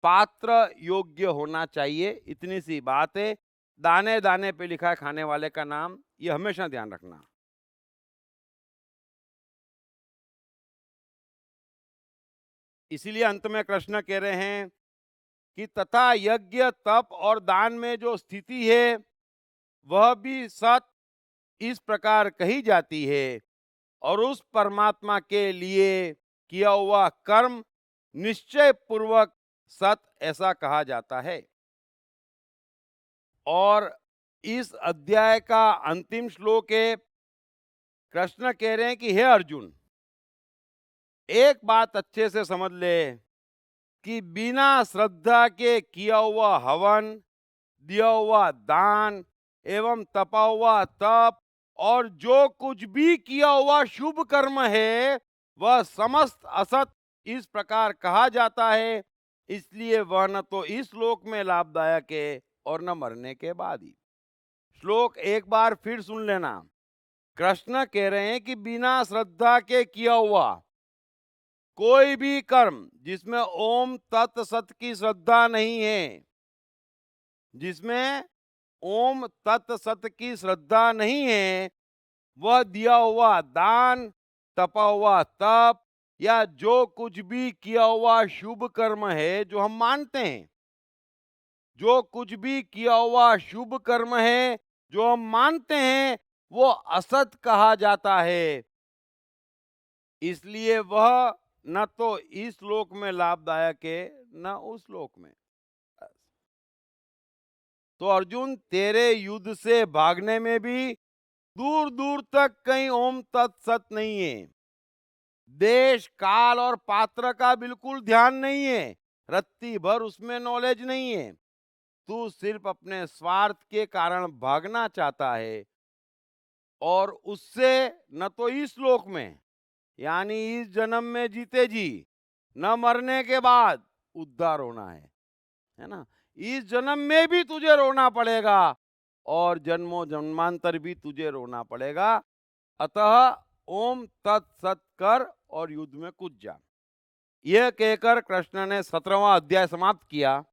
पात्र योग्य होना चाहिए, इतनी सी बात है। दाने दाने पे लिखा है खाने वाले का नाम, ये हमेशा ध्यान रखना। इसीलिए अंत में कृष्ण कह रहे हैं कि तथा यज्ञ तप और दान में जो स्थिति है वह भी सत इस प्रकार कही जाती है, और उस परमात्मा के लिए किया हुआ कर्म निश्चय पूर्वक सत ऐसा कहा जाता है। और इस अध्याय का अंतिम श्लोक है। कृष्ण कह रहे हैं कि हे अर्जुन, एक बात अच्छे से समझ ले कि बिना श्रद्धा के किया हुआ हवन, दिया हुआ दान एवं तपा हुआ तप और जो कुछ भी किया हुआ शुभ कर्म है वह समस्त असत इस प्रकार कहा जाता है। इसलिए वह न तो इस श्लोक में लाभदायक है और न मरने के बाद ही। श्लोक एक बार फिर सुन लेना। कृष्ण कह रहे हैं कि बिना श्रद्धा के किया हुआ कोई भी कर्म जिसमें ओम तत् सत की श्रद्धा नहीं है, जिसमें ओम तत् सत की श्रद्धा नहीं है, वह दिया हुआ दान, तपा हुआ तप या जो कुछ भी किया हुआ शुभ कर्म है जो हम मानते हैं, जो कुछ भी किया हुआ शुभ कर्म है जो हम मानते हैं, वो असत कहा जाता है। इसलिए वह न तो इस श्लोक में लाभदायक है न उस श्लोक में। तो अर्जुन, तेरे युद्ध से भागने में भी दूर दूर तक कहीं ओम तत्सत नहीं है। देश काल और पात्र का बिल्कुल ध्यान नहीं है, रत्ती भर उसमें नॉलेज नहीं है। तू सिर्फ अपने स्वार्थ के कारण भागना चाहता है, और उससे न तो इस श्लोक में यानी इस जन्म में जीते जी, न मरने के बाद उद्धार होना है ना। इस जन्म में भी तुझे रोना पड़ेगा और जन्मों जन्मांतर भी तुझे रोना पड़ेगा। अतः ओम तत्सत कर और युद्ध में कूद जा। यह कहकर कृष्ण ने 17वां अध्याय समाप्त किया।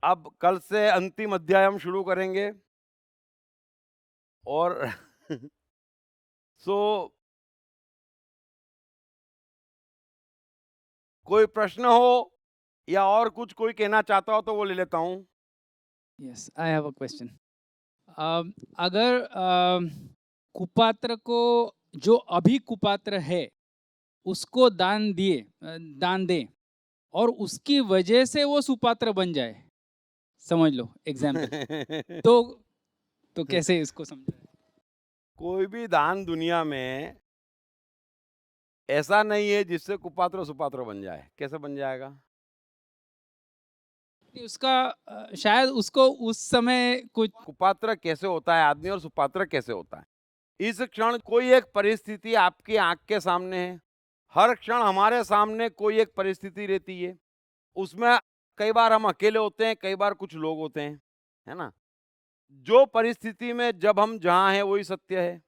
अब कल से अंतिम अध्याय हम शुरू करेंगे। और कोई प्रश्न हो या और कुछ कोई कहना चाहता हो तो वो ले लेता हूं। Yes, I have a question. अगर कुपात्र को, जो अभी कुपात्र है उसको दान दें और उसकी वजह से वो सुपात्र बन जाए, समझ लो एग्जाम्पल, तो कैसे इसको समझाएं? कोई भी दान दुनिया में ऐसा नहीं है जिससे कुपात्र सुपात्र बन जाए। कैसे बन जाएगा? उसका शायद उसको उस समय कुछ कुपात्र कैसे होता है आदमी और सुपात्र कैसे होता है? इस क्षण कोई एक परिस्थिति आपकी आंख के सामने है। हर क्षण हमारे सामने कोई एक परिस्थिति रहती है। उसमें कई बार हम अकेले होते हैं, कई बार कुछ लोग होते हैं, है ना? जो परिस्थिति में जब हम जहां हैं वही सत्य है।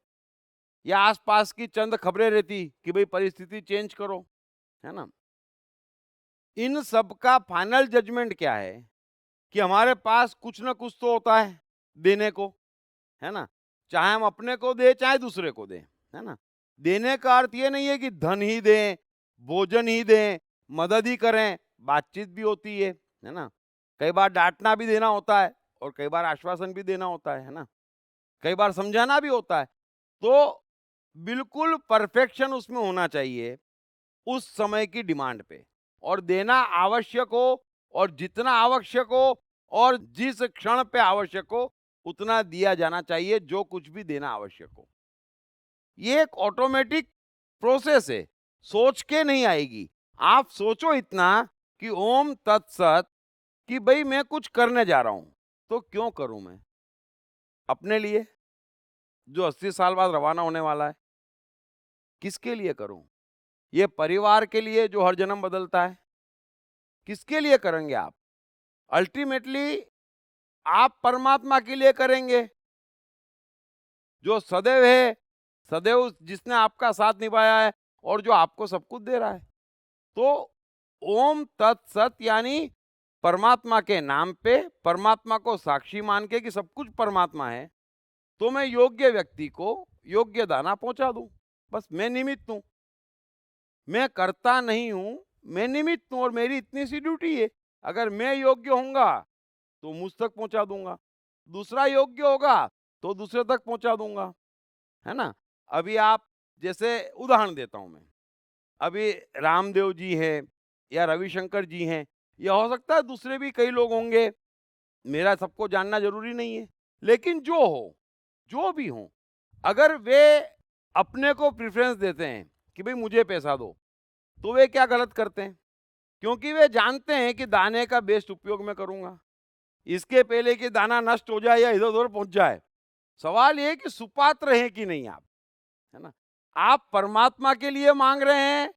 या आसपास की चंद खबरें रहती कि भाई परिस्थिति चेंज करो, है ना? इन सब का फाइनल जजमेंट क्या है कि हमारे पास कुछ ना कुछ तो होता है देने को, है ना? चाहे हम अपने को दें चाहे दूसरे को दें, है ना? देने का अर्थ ये नहीं है कि धन ही दें, भोजन ही दें, मदद ही करें, बातचीत भी होती है ना? कई बार डांटना भी देना होता है और कई बार आश्वासन भी देना होता है ना? कई बार समझाना भी होता है। तो बिल्कुल परफेक्शन उसमें होना चाहिए उस समय की डिमांड पे, और देना आवश्यक हो, और जितना आवश्यक हो और जिस क्षण पे आवश्यक हो उतना दिया जाना चाहिए, जो कुछ भी देना आवश्यक हो। ये एक ऑटोमेटिक प्रोसेस है, सोच के नहीं आएगी। आप सोचो इतना कि ओम तत्सत, कि भाई मैं कुछ करने जा रहा हूं, तो क्यों करूं मैं? अपने लिए जो 80 साल बाद रवाना होने वाला है, किसके लिए करूं? ये परिवार के लिए जो हर जन्म बदलता है, किसके लिए करेंगे आप? अल्टीमेटली आप परमात्मा के लिए करेंगे, जो सदैव है, सदैव जिसने आपका साथ निभाया है और जो आपको सब कुछ दे रहा है। तो ओम तत्सत यानी परमात्मा के नाम पे, परमात्मा को साक्षी मान के कि सब कुछ परमात्मा है, तो मैं योग्य व्यक्ति को योग्य दाना पहुंचा दूं। बस मैं निमित्त हूं, मैं करता नहीं हूं, मैं निमित्त हूं, और मेरी इतनी सी ड्यूटी है। अगर मैं योग्य होऊंगा तो मुझ तक पहुंचा दूंगा, दूसरा योग्य होगा तो दूसरे तक पहुंचा दूंगा, है ना? अभी आप, जैसे उदाहरण देता हूं मैं, अभी रामदेव जी हैं या रविशंकर जी हैं, या हो सकता है दूसरे भी कई लोग होंगे, मेरा सबको जानना जरूरी नहीं है, लेकिन जो हो, जो भी हो, अगर वे अपने को प्रेफरेंस देते हैं कि भाई मुझे पैसा दो, तो वे क्या गलत करते हैं? क्योंकि वे जानते हैं कि दाने का बेस्ट उपयोग मैं करूंगा, इसके पहले कि दाना नष्ट हो जाए या इधर उधर पहुंच जाए। सवाल ये है कि सुपात्र हैं कि नहीं आप, है ना? आप परमात्मा के लिए मांग रहे हैं,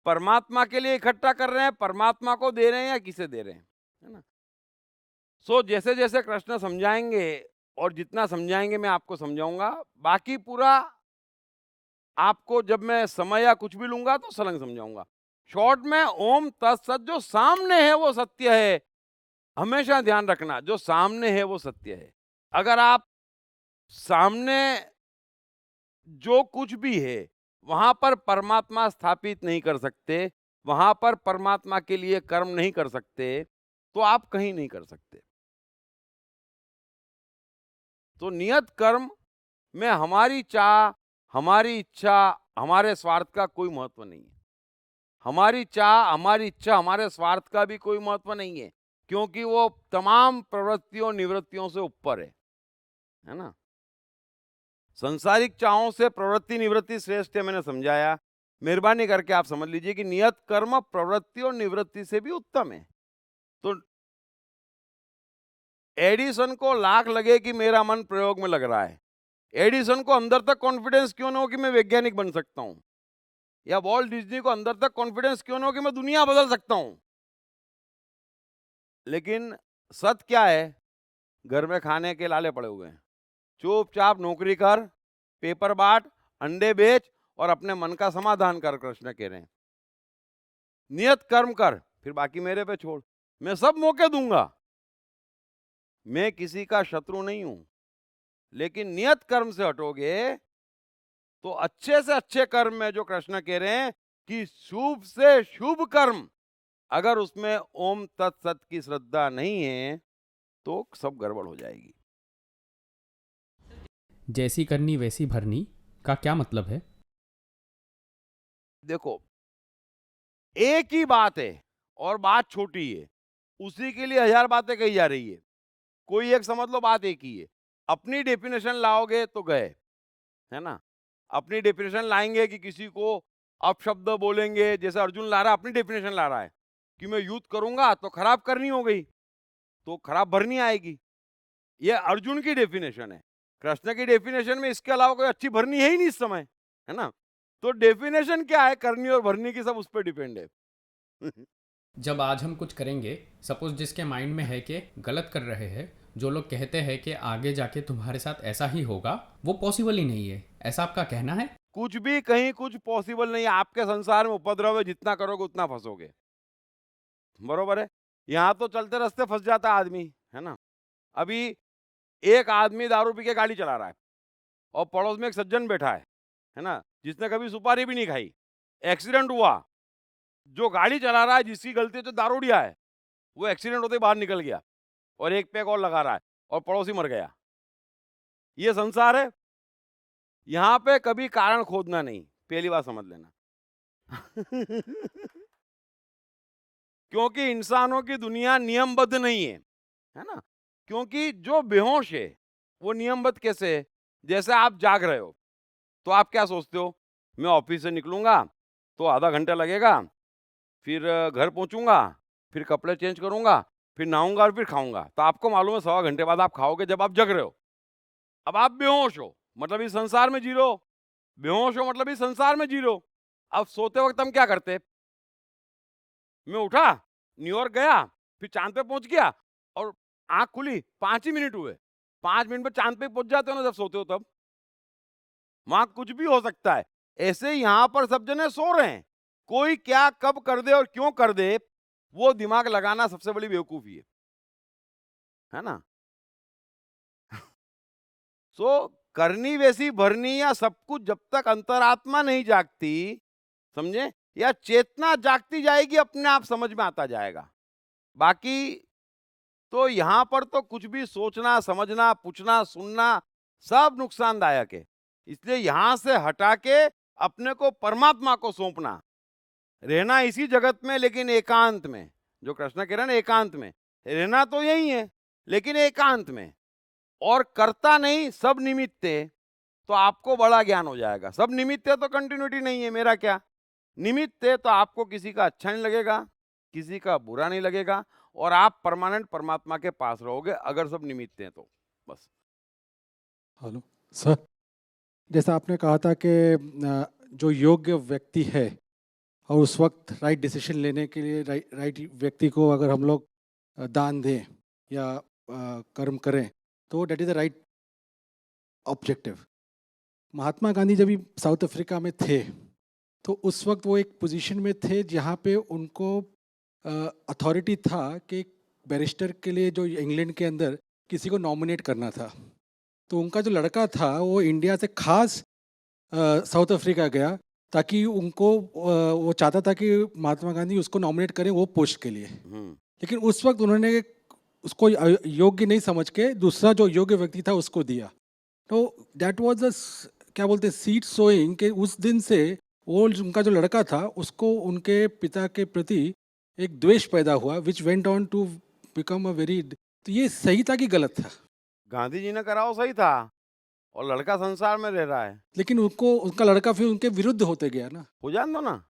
परमात्मा के लिए इकट्ठा कर रहे हैं, परमात्मा को दे रहे हैं या किसे दे रहे हैं, है ना? सो जैसे जैसे कृष्ण समझाएंगे और जितना समझाएंगे मैं आपको समझाऊंगा, बाकी पूरा आपको जब मैं समय या कुछ भी लूंगा तो सलंग समझाऊंगा। शॉर्ट में ओम तत्सत, जो सामने है वो सत्य है। हमेशा ध्यान रखना, जो सामने है वो सत्य है। अगर आप सामने जो कुछ भी है वहां पर परमात्मा स्थापित नहीं कर सकते, वहां पर परमात्मा के लिए कर्म नहीं कर सकते, तो आप कहीं नहीं कर सकते। तो नियत कर्म में हमारी चाह, हमारी इच्छा, हमारे स्वार्थ का कोई महत्व नहीं है। हमारी चाह, हमारी इच्छा, हमारे स्वार्थ का भी कोई महत्व नहीं है, क्योंकि वो तमाम प्रवृत्तियों निवृत्तियों से ऊपर है ना? संसारिक चाहों से प्रवृत्ति निवृत्ति श्रेष्ठ है, मैंने समझाया। मेहरबानी करके आप समझ लीजिए कि नियत कर्म प्रवृत्ति और निवृत्ति से भी उत्तम है। तो एडिसन को लाख लगे कि मेरा मन प्रयोग में लग रहा है, एडिसन को अंदर तक कॉन्फिडेंस क्यों ना हो कि मैं वैज्ञानिक बन सकता हूं, या वॉल्ट डिज्नी को अंदर तक कॉन्फिडेंस क्यों ना हो कि मैं दुनिया बदल सकता हूं, लेकिन सत्य क्या है? घर में खाने के लाले पड़े हुए हैं। चुपचाप नौकरी कर, पेपर बांट, अंडे बेच और अपने मन का समाधान कर, कृष्ण कह रहे हैं। नियत कर्म कर, फिर बाकी मेरे पे छोड़, मैं सब मौके दूंगा। मैं किसी का शत्रु नहीं हूं, लेकिन नियत कर्म से हटोगे तो अच्छे से अच्छे कर्म में, जो कृष्ण कह रहे हैं कि शुभ से शुभ कर्म, अगर उसमें ओम तत्सत की श्रद्धा नहीं है तो सब गड़बड़ हो जाएगी। जैसी करनी वैसी भरनी का क्या मतलब है? देखो, एक ही बात है और बात छोटी है, उसी के लिए 1000 बातें कही जा रही है। कोई एक समझ लो बात एक ही है। अपनी डेफिनेशन लाओगे तो गए, है ना? अपनी डेफिनेशन लाएंगे कि किसी को अपशब्द बोलेंगे, जैसे अर्जुन ला रहा है, अपनी डेफिनेशन ला रहा है कि मैं युद्ध करूंगा तो खराब करनी हो गई, तो खराब भरनी आएगी। ये अर्जुन की डेफिनेशन है। कृष्ण की डेफिनेशन में इसके अलावा कोई अच्छी भरनी है ही नहीं इस समय, है ना? तो डेफिनेशन क्या है करनी और भरनी की, सब उस पर डिपेंड है। जब आज हम कुछ करेंगे, सपोज जिसके माइंड में है कि गलत कर रहे हैं, जो लोग कहते हैं कि आगे जाके तुम्हारे साथ ऐसा ही होगा, वो पॉसिबल ही नहीं है, ऐसा आपका कहना है? कुछ भी कहीं कुछ पॉसिबल नहीं है। आपके संसार में उपद्रव है, जितना करोगे उतना फंसोगे, बरोबर है? यहाँ तो चलते रास्ते फंस जाता है आदमी, है ना? अभी एक आदमी दारू पी के गाड़ी चला रहा है और पड़ोस में एक सज्जन बैठा है ना, जिसने कभी सुपारी भी नहीं खाई। एक्सीडेंट हुआ, जो गाड़ी चला रहा है, जिसकी गलती है, जो दारूडिया है, वो एक्सीडेंट होते ही बाहर निकल गया और एक पैक और लगा रहा है और पड़ोसी मर गया। ये संसार है। यहाँ पे कभी कारण खोदना नहीं, पहली बात समझ लेना। क्योंकि इंसानों की दुनिया नियमबद्ध नहीं है ना? क्योंकि जो बेहोश है वो नियमबद्ध कैसे है? जैसे आप जाग रहे हो तो आप क्या सोचते हो, मैं ऑफिस से निकलूंगा तो आधा घंटा लगेगा, फिर घर पहुंचूंगा, फिर कपड़े चेंज करूंगा, फिर नहाऊंगा और फिर खाऊंगा। तो आपको मालूम है 1.25 घंटे बाद आप खाओगे, जब आप जग रहे हो। अब आप बेहोश हो, मतलब इस संसार में जी रहे हो। बेहोश हो मतलब इस संसार में जी रहे हो। अब सोते वक्त हम क्या करते? मैं उठा, न्यूयॉर्क गया, फिर चांद पे पहुंच गया और आंख खुली, 5 ही मिनट हुए, 5 मिनट में चांद पे पहुंच जाते हो ना जब सोते हो तब। वहां कुछ भी हो सकता है। ऐसे यहाँ पर सब जने सो रहे हैं, कोई क्या कब कर दे और क्यों कर दे, वो दिमाग लगाना सबसे बड़ी बेवकूफी है ना? सो करनी वैसी भरनी या सब कुछ, जब तक अंतरात्मा नहीं जागती, समझे, या चेतना जागती जाएगी, अपने आप समझ में आता जाएगा। बाकी तो यहाँ पर तो कुछ भी सोचना, समझना, पूछना, सुनना सब नुकसानदायक है। इसलिए यहाँ से हटा के अपने को परमात्मा को सौंपना, रहना इसी जगत में लेकिन एकांत में। जो कृष्ण कह रहे हैं ना, एकांत में रहना तो यही है लेकिन एकांत में, और करता नहीं, सब निमित्त है, तो आपको बड़ा ज्ञान हो जाएगा। सब निमित्त है तो कंटिन्यूटी नहीं है, मेरा क्या निमित्त है, तो आपको किसी का अच्छा नहीं लगेगा, किसी का बुरा नहीं लगेगा, और आप परमानेंट परमात्मा के पास रहोगे अगर सब निमित्त हैं तो। बस। हेलो सर, जैसा आपने कहा था कि जो योग्य व्यक्ति है और उस वक्त राइट डिसीजन लेने के लिए राइट व्यक्ति को अगर हम लोग दान दें या कर्म करें तो that is the right objective. Mahatma Gandhi जब भी साउथ अफ्रीका में थे तो उस वक्त वो एक पोजीशन में थे जहाँ पे उनको अथॉरिटी था कि बैरिस्टर के लिए जो इंग्लैंड के अंदर किसी को नॉमिनेट करना था। तो उनका जो लड़का था वो इंडिया से खास साउथ अफ्रीका गया ताकि उनको वो चाहता था कि महात्मा गांधी उसको नॉमिनेट करें वो पोस्ट के लिए। लेकिन उस वक्त उन्होंने उसको योग्य नहीं समझ के दूसरा जो योग्य व्यक्ति था उसको दिया। तो दैट वाज द क्या बोलते सीड सोइंग कि उस दिन से वो उनका जो लड़का था उसको उनके पिता के प्रति एक द्वेष पैदा हुआ, which went on to become a very. तो ये सही था कि गलत था? गांधी जी ने करा वो सही था, और लड़का संसार में रह रहा है। लेकिन उनको उनका लड़का फिर उनके विरुद्ध होते गया ना। हो जान दो ना,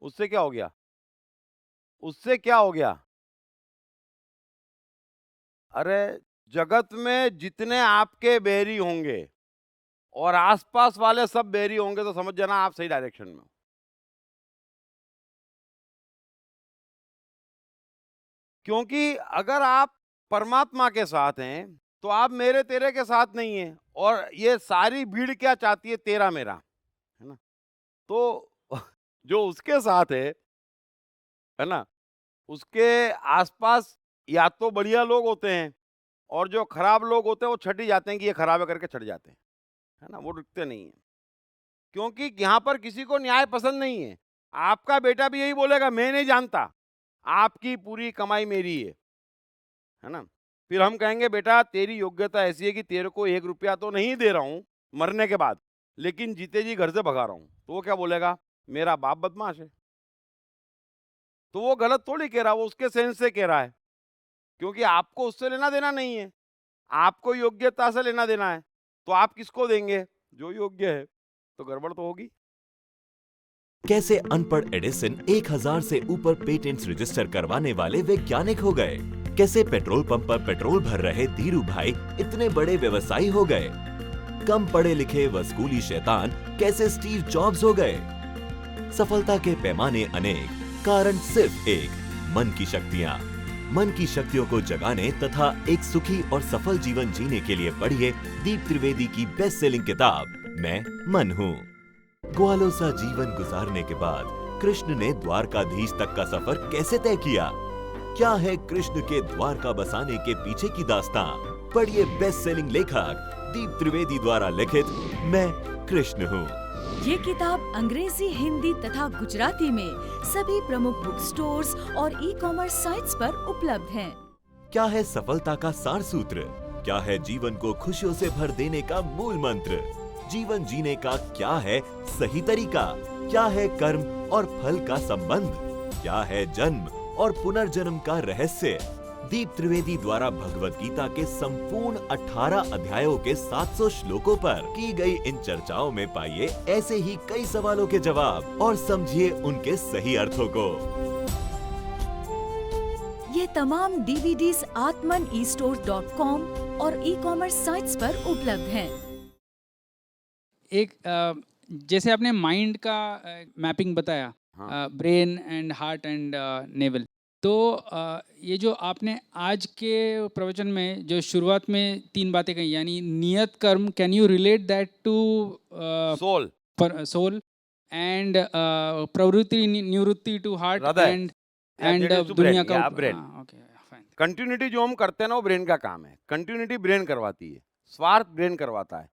उससे क्या हो गया? उससे क्या हो गया? अरे जगत में जितने आपके बैरी होंगे और आसपास वाले सब बैरी होंगे तो समझ जाना आप सही डायरेक्शन में हो। क्योंकि अगर आप परमात्मा के साथ हैं तो आप मेरे तेरे के साथ नहीं हैं, और ये सारी भीड़ क्या चाहती है? तेरा मेरा, है ना? तो जो उसके साथ है ना, उसके आसपास या तो बढ़िया लोग होते हैं, और जो खराब लोग होते हैं वो छट ही जाते हैं कि ये खराब है करके छट जाते हैं, है ना? वो रुकते नहीं है, क्योंकि यहाँ पर किसी को न्याय पसंद नहीं है। आपका बेटा भी यही बोलेगा, मैं नहीं जानता, आपकी पूरी कमाई मेरी है ना? फिर हम कहेंगे बेटा तेरी योग्यता ऐसी है कि तेरे को 1 रुपया तो नहीं दे रहा हूं मरने के बाद, लेकिन जीते जी घर से भगा रहा हूं। तो वो क्या बोलेगा? मेरा बाप बदमाश है। तो वो गलत थोड़ी कह रहा, वो उसके सेंस से कह रहा है, क्योंकि आपको उससे लेना देना नहीं है, आपको योग्यता से लेना देना है। तो आप किसको देंगे? जो योग्य है। तो गड़बड़ तो होगी। कैसे अनपढ़ एडिसन 1000 से ऊपर पेटेंट्स रजिस्टर करवाने वाले वैज्ञानिक हो गए? कैसे पेट्रोल पंप पर पेट्रोल भर रहे धीरू भाई इतने बड़े व्यवसायी हो गए? कम पढ़े लिखे व स्कूली शैतान कैसे स्टीव जॉब्स हो गए? सफलता के पैमाने अनेक, कारण सिर्फ एक, मन की शक्तियाँ। मन की शक्तियों को जगाने तथा एक सुखी और सफल जीवन जीने के लिए पढ़िए दीप त्रिवेदी की बेस्ट सेलिंग किताब मैं मन हूँ। ग्वालों सा जीवन गुजारने के बाद कृष्ण ने द्वारकाधीश तक का सफर कैसे तय किया? क्या है कृष्ण के द्वारका बसाने के पीछे की दास्तां? पढ़िए बेस्ट सेलिंग लेखक दीप त्रिवेदी द्वारा लिखित मैं कृष्ण हूँ। ये किताब अंग्रेजी, हिंदी तथा गुजराती में सभी प्रमुख बुक स्टोर्स और ई-कॉमर्स साइट्स पर उपलब्ध है। क्या है सफलता का सार सूत्र? क्या है जीवन को खुशियों से भर देने का मूल मंत्र? जीवन जीने का क्या है सही तरीका? क्या है कर्म और फल का संबंध? क्या है जन्म और पुनर्जन्म का रहस्य? दीप त्रिवेदी द्वारा भगवत गीता के संपूर्ण 18 अध्यायों के 700 श्लोकों पर की गई इन चर्चाओं में पाइए ऐसे ही कई सवालों के जवाब और समझिए उनके सही अर्थों को। ये तमाम डीवीडीज आत्मन e-store.com और ई-कॉमर्स साइट्स पर उपलब्ध हैं। एक जैसे आपने माइंड का मैपिंग बताया, हाँ। Brain and heart and naval, तो ये जो आपने आज के प्रवचन में जो शुरुआत में 3 बातें कही, यानी नियत कर्म, can you relate that to soul, soul and प्रवृत्ति निवृत्ति टू हार्ट हृदय, एंड that is to दुनिया brain, का yeah, brain. Okay fine. Continuity जो हम करते हैं ना वो ब्रेन का काम है। कंटिन्यूटी ब्रेन करवाती है, स्वार्थ ब्रेन करवाता है।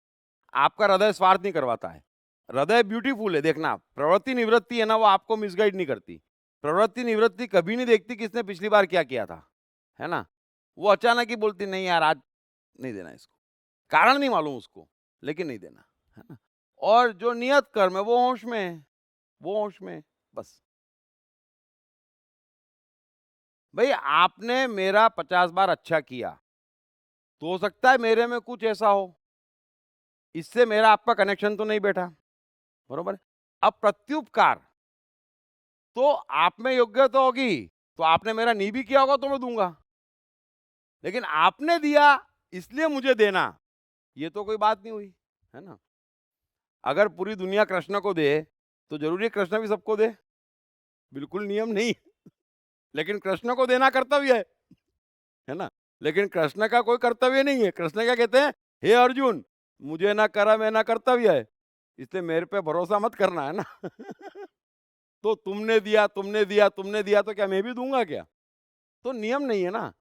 आपका हृदय स्वार्थ नहीं करवाता है। हृदय ब्यूटीफुल है, देखना। प्रवृत्ति निवृत्ति है ना, वो आपको मिसगाइड नहीं करती। प्रवृत्ति निवृत्ति कभी नहीं देखती किसने पिछली बार क्या किया था, है ना। वो अचानक ही बोलती नहीं यार आज नहीं देना इसको, कारण नहीं मालूम उसको, लेकिन नहीं देना, है ना। और जो नियत कर्म है वो होश में है, वो होश में है, बस। भाई आपने मेरा 50 बार अच्छा किया, तो हो सकता है मेरे में कुछ ऐसा हो, इससे मेरा आपका कनेक्शन तो नहीं बैठा, बरोबर है। अब प्रत्युपकार तो आप में योग्यता होगी, तो आपने मेरा नहीं भी किया होगा तो मैं दूंगा, लेकिन आपने दिया इसलिए मुझे देना, ये तो कोई बात नहीं हुई, है ना। अगर पूरी दुनिया कृष्ण को दे तो जरूरी कृष्ण भी सबको दे? बिल्कुल नियम नहीं। लेकिन कृष्ण को देना कर्तव्य है ना। लेकिन कृष्ण का कोई कर्तव्य नहीं है। कृष्ण क्या कहते हैं? हे अर्जुन, मुझे ना करा मैं ना कर्तव्य है, इसलिए मेरे पे भरोसा मत करना, है ना। तो तुमने दिया तुमने दिया तुमने दिया तो क्या मैं भी दूंगा क्या? तो नियम नहीं है ना,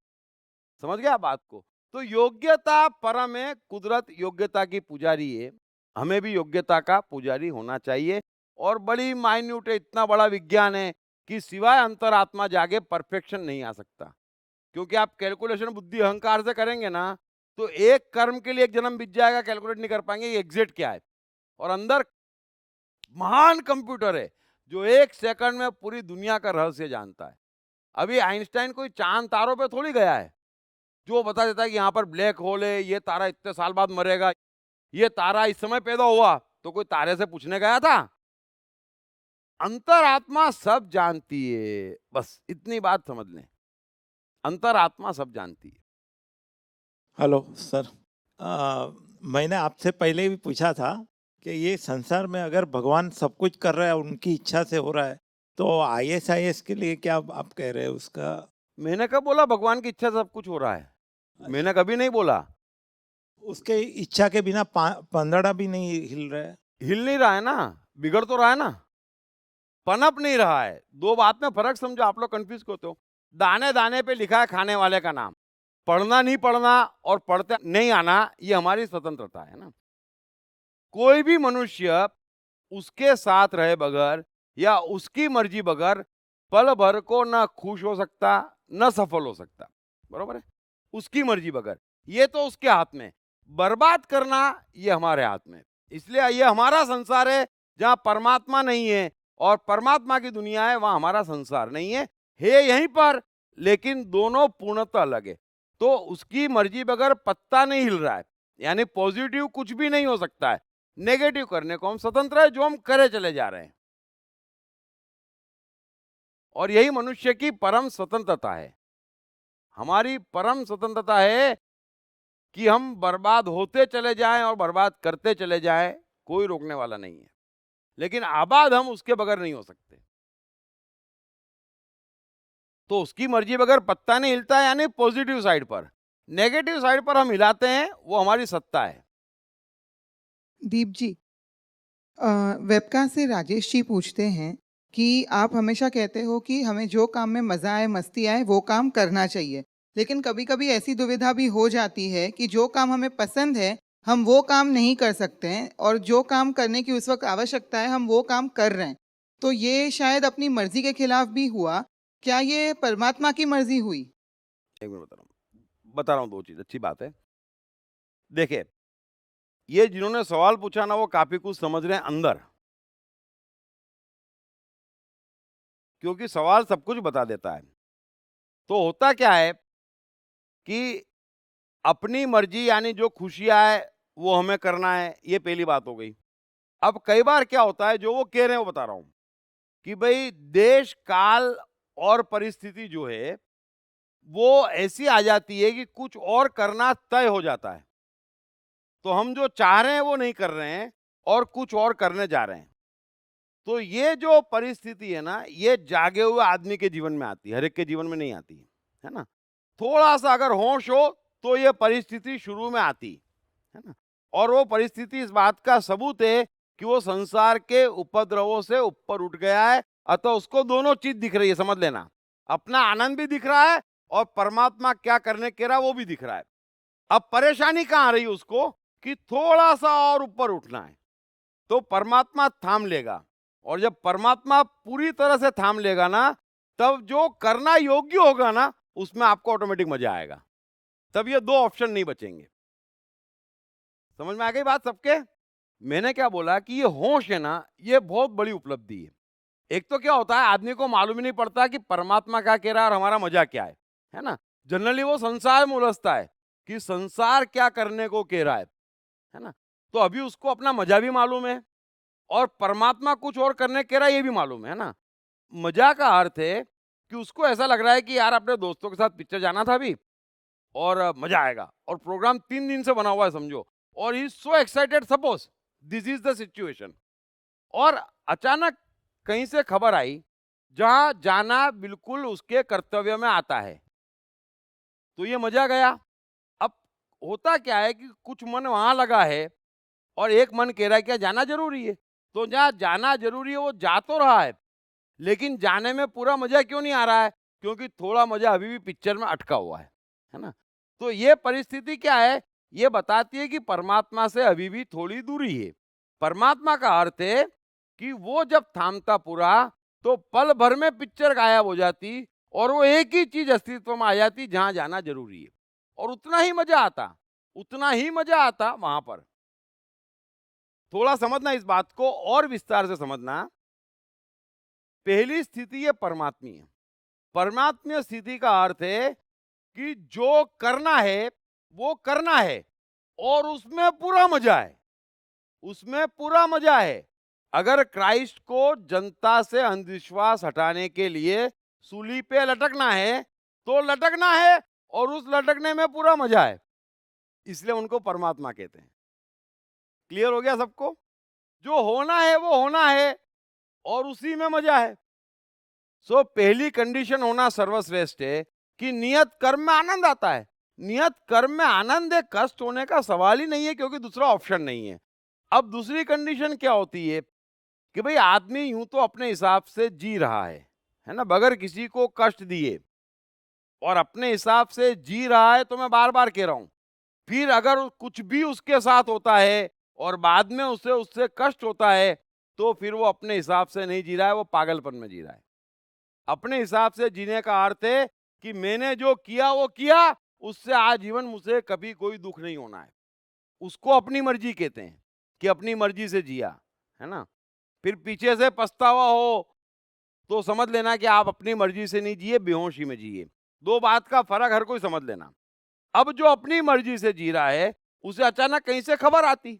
समझ गया बात को। तो योग्यता परम है, कुदरत योग्यता की पुजारी है, हमें भी योग्यता का पुजारी होना चाहिए। और बड़ी माइन्यूट है, इतना बड़ा विज्ञान है कि सिवाय अंतरात्मा जागे परफेक्शन नहीं आ सकता। क्योंकि आप कैलकुलेशन बुद्धि अहंकार से करेंगे ना तो एक कर्म के लिए एक जन्म बीत जाएगा, कैलकुलेट नहीं कर पाएंगे ये एग्जैक्ट क्या है। और अंदर महान कंप्यूटर है जो 1 सेकंड में पूरी दुनिया का रहस्य जानता है। अभी आइंस्टाइन कोई चांद तारों पे थोड़ी गया है जो बता देता है कि यहाँ पर ब्लैक होल है, ये तारा इतने साल बाद मरेगा, ये तारा इस समय पैदा हुआ। तो कोई तारे से पूछने गया था? अंतरात्मा सब जानती है, बस इतनी बात समझ लें, अंतरात्मा सब जानती है। हेलो सर, मैंने आपसे पहले भी पूछा था कि ये संसार में अगर भगवान सब कुछ कर रहा है, उनकी इच्छा से हो रहा है, तो ISIS के लिए क्या आप कह रहे हैं उसका? मैंने कब बोला भगवान की इच्छा से सब कुछ हो रहा है? मैंने कभी नहीं बोला। उसके इच्छा के बिना पंदड़ा भी नहीं हिल रहा है। हिल नहीं रहा है ना, बिगड़ तो रहा है ना, पनप नहीं रहा है। 2 बात में फर्क समझो, आप लोग कंफ्यूज होते हो। दाने दाने पे लिखा है खाने वाले का नाम, पढ़ना नहीं पढ़ना और पढ़ते नहीं आना ये हमारी स्वतंत्रता है ना। कोई भी मनुष्य उसके साथ रहे बगैर या उसकी मर्जी बगैर पल भर को ना खुश हो सकता न सफल हो सकता, बरोबर है। उसकी मर्जी बगैर, ये तो उसके हाथ में। बर्बाद करना ये हमारे हाथ में। इसलिए ये हमारा संसार है जहां परमात्मा नहीं है और परमात्मा की दुनिया है, वहां हमारा संसार नहीं है। है यहीं पर, लेकिन दोनों पूर्णतः अलग है। तो उसकी मर्जी बगैर पत्ता नहीं हिल रहा है, यानी पॉजिटिव कुछ भी नहीं हो सकता है, नेगेटिव करने को हम स्वतंत्र है, जो हम करे चले जा रहे हैं। और यही मनुष्य की परम स्वतंत्रता है। हमारी परम स्वतंत्रता है कि हम बर्बाद होते चले जाएं और बर्बाद करते चले जाएं, कोई रोकने वाला नहीं है। लेकिन आबाद हम उसके बगैर नहीं हो सकते। तो उसकी मर्जी बगैर पत्ता नहीं हिलता है, यानी पॉजिटिव साइड पर। नेगेटिव साइड पर हम हिलाते हैं, वो हमारी सत्ता है। दीप जी, वेबकास्ट से राजेश जी पूछते हैं कि आप हमेशा कहते हो कि हमें जो काम में मज़ा आए, मस्ती आए, वो काम करना चाहिए। लेकिन कभी-कभी ऐसी दुविधा भी हो जाती है कि जो काम हमें पसंद है, हम वो काम नहीं कर सकते हैं और जो काम करने की उस वक़्त आवश्यकता है, हम वो काम कर रहे हैं। तो ये शायद अपनी मर्ज़ी के खिलाफ भी हुआ। क्या ये परमात्मा की मर्ज़ी हुई? एक मिनट बता रहा हूँ 2 चीज़, अच्छी बात है। देखिए, ये जिन्होंने सवाल पूछा ना, वो काफ़ी कुछ समझ रहे हैं अंदर। क्योंकि सवाल सब कुछ बता देता है। तो होता क्या है कि अपनी मर्जी यानी जो खुशियाँ है वो हमें करना है, ये पहली बात हो गई। अब कई बार क्या होता है, जो वो कह रहे हैं वो बता रहा हूँ कि भाई देश, काल और परिस्थिति जो है वो ऐसी आ जाती है कि कुछ और करना तय हो जाता है। तो हम जो चाह रहे हैं वो नहीं कर रहे हैं और कुछ और करने जा रहे हैं। तो ये जो परिस्थिति है ना, ये जागे हुए आदमी के जीवन में आती है, हर एक के जीवन में नहीं आती है ना। थोड़ा सा अगर होश हो तो ये परिस्थिति शुरू में आती है ना। और वो परिस्थिति इस बात का सबूत है कि वो संसार के उपद्रवों से ऊपर उठ गया है, अतः उसको दोनों चीज दिख रही है, समझ लेना। अपना आनंद भी दिख रहा है और परमात्मा क्या करने कह रहा है वो भी दिख रहा है। अब परेशानी कहाँ आ रही है उसको कि थोड़ा सा और ऊपर उठना है, तो परमात्मा थाम लेगा। और जब परमात्मा पूरी तरह से थाम लेगा ना, तब जो करना योग्य होगा ना, उसमें आपको ऑटोमेटिक मजा आएगा। तब ये 2 ऑप्शन नहीं बचेंगे। समझ में आ गई बात सबके? मैंने क्या बोला कि ये होश है ना, ये बहुत बड़ी उपलब्धि है। एक तो क्या होता है, आदमी को मालूम ही नहीं पड़ता कि परमात्मा क्या कह रहा है और हमारा मजा क्या है ना। जनरली वो संसार में उलझता है कि संसार क्या करने को कह रहा है ना। तो अभी उसको अपना मजा भी मालूम है और परमात्मा कुछ और करने कह रहा है ये भी मालूम है ना। मजा का अर्थ है कि उसको ऐसा लग रहा है कि यार अपने दोस्तों के साथ पिक्चर जाना था अभी और मजा आएगा, और प्रोग्राम 3 दिन से बना हुआ है समझो, और he is so excited, suppose this is the situation. और अचानक कहीं से खबर आई जहां जाना बिल्कुल उसके कर्तव्य में आता है, तो ये मजा गया। अब होता क्या है कि कुछ मन वहां लगा है और एक मन कह रहा है क्या जाना जरूरी है, तो जहाँ जाना जरूरी है वो जा तो रहा है, लेकिन जाने में पूरा मजा क्यों नहीं आ रहा है? क्योंकि थोड़ा मजा अभी भी पिक्चर में अटका हुआ है ना। तो ये परिस्थिति क्या है, ये बताती है कि परमात्मा से अभी भी थोड़ी दूरी है। परमात्मा का अर्थ है कि वो जब थामता पूरा, तो पल भर में पिक्चर गायब हो जाती और वो एक ही चीज अस्तित्व में आ जाती जहां जाना जरूरी है, और उतना ही मजा आता वहां पर। थोड़ा समझना इस बात को, और विस्तार से समझना। पहली स्थिति ये परमात्मीय है। परमात्मीय स्थिति का अर्थ है कि जो करना है वो करना है और उसमें पूरा मजा है। अगर क्राइस्ट को जनता से अंधविश्वास हटाने के लिए सूली पे लटकना है तो लटकना है, और उस लटकने में पूरा मजा है, इसलिए उनको परमात्मा कहते हैं। क्लियर हो गया सबको? जो होना है वो होना है और उसी में मजा है। सो पहली कंडीशन होना सर्वश्रेष्ठ है कि नियत कर्म में आनंद आता है। नियत कर्म में आनंद है, कष्ट होने का सवाल ही नहीं है, क्योंकि दूसरा ऑप्शन नहीं है। अब दूसरी कंडीशन क्या होती है कि भाई आदमी यूं तो अपने हिसाब से जी रहा है ना, बगैर किसी को कष्ट दिए, और अपने हिसाब से जी रहा है। तो मैं बार बार कह रहा हूं, फिर अगर कुछ भी उसके साथ होता है और बाद में उससे कष्ट होता है, तो फिर वो अपने हिसाब से नहीं जी रहा है, वो पागलपन में जी रहा है। अपने हिसाब से जीने का अर्थ है कि मैंने जो किया वो किया, उससे आजीवन मुझे कभी कोई दुख नहीं होना है। उसको अपनी मर्जी कहते हैं कि अपनी मर्जी से जिया, है ना। फिर पीछे से पछतावा हो तो समझ लेना कि आप अपनी मर्जी से नहीं जिए, बेहोशी में जिए। दो बात का फर्क हर कोई समझ लेना। अब जो अपनी मर्जी से जी रहा है उसे अचानक कहीं से खबर आती,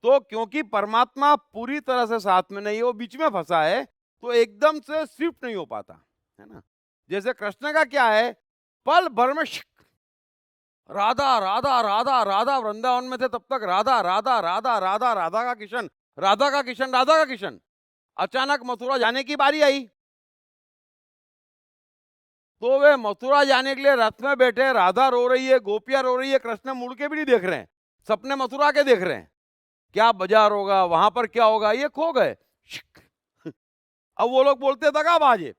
तो क्योंकि परमात्मा पूरी तरह से साथ में नहीं है, वो बीच में फंसा है, तो एकदम से शिफ्ट नहीं हो पाता, है ना। जैसे कृष्ण का क्या है, पल भर में राधा राधा राधा राधा, वृंदावन में थे तब तक राधा राधा राधा राधा, राधा का किशन राधा का किशन राधा का किशन। अचानक मथुरा जाने की बारी आई, तो वे मथुरा जाने के लिए रथ में बैठे, राधा रो रही है, गोपियां रो रही है, कृष्ण मुड़ के भी नहीं देख रहे हैं, सपने मथुरा के देख रहे हैं, क्या बाजार होगा, वहां पर क्या होगा, ये खो गए। अब वो लोग बोलते दगाबाज है,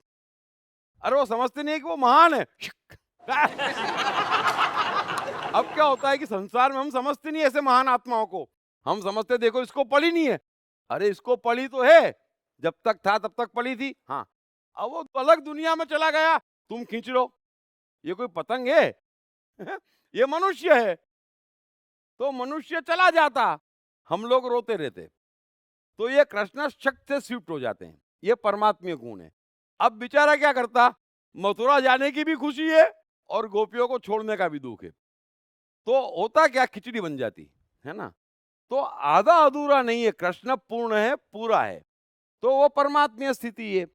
अरे वो समझते नहीं है कि वो महान है। अब क्या होता है कि संसार में हम समझते नहीं ऐसे महान आत्माओं को, हम समझते देखो इसको पड़ी नहीं है, अरे इसको पड़ी तो है, जब तक था तब तक पड़ी थी। हाँ, अब वो अलग दुनिया में चला गया, तुम खींच लो, ये कोई पतंग है? ये मनुष्य है, तो मनुष्य चला जाता, हम लोग रोते रहते। तो ये कृष्ण शक्ति से शिफ्ट हो जाते हैं, ये परमात्मीय गुण है। अब बेचारा क्या करता, मथुरा जाने की भी खुशी है और गोपियों को छोड़ने का भी दुख है, तो होता क्या, खिचड़ी बन जाती है ना। तो आधा अधूरा नहीं है, कृष्ण पूर्ण है, पूरा है, तो वो परमात्मीय स्थिति है।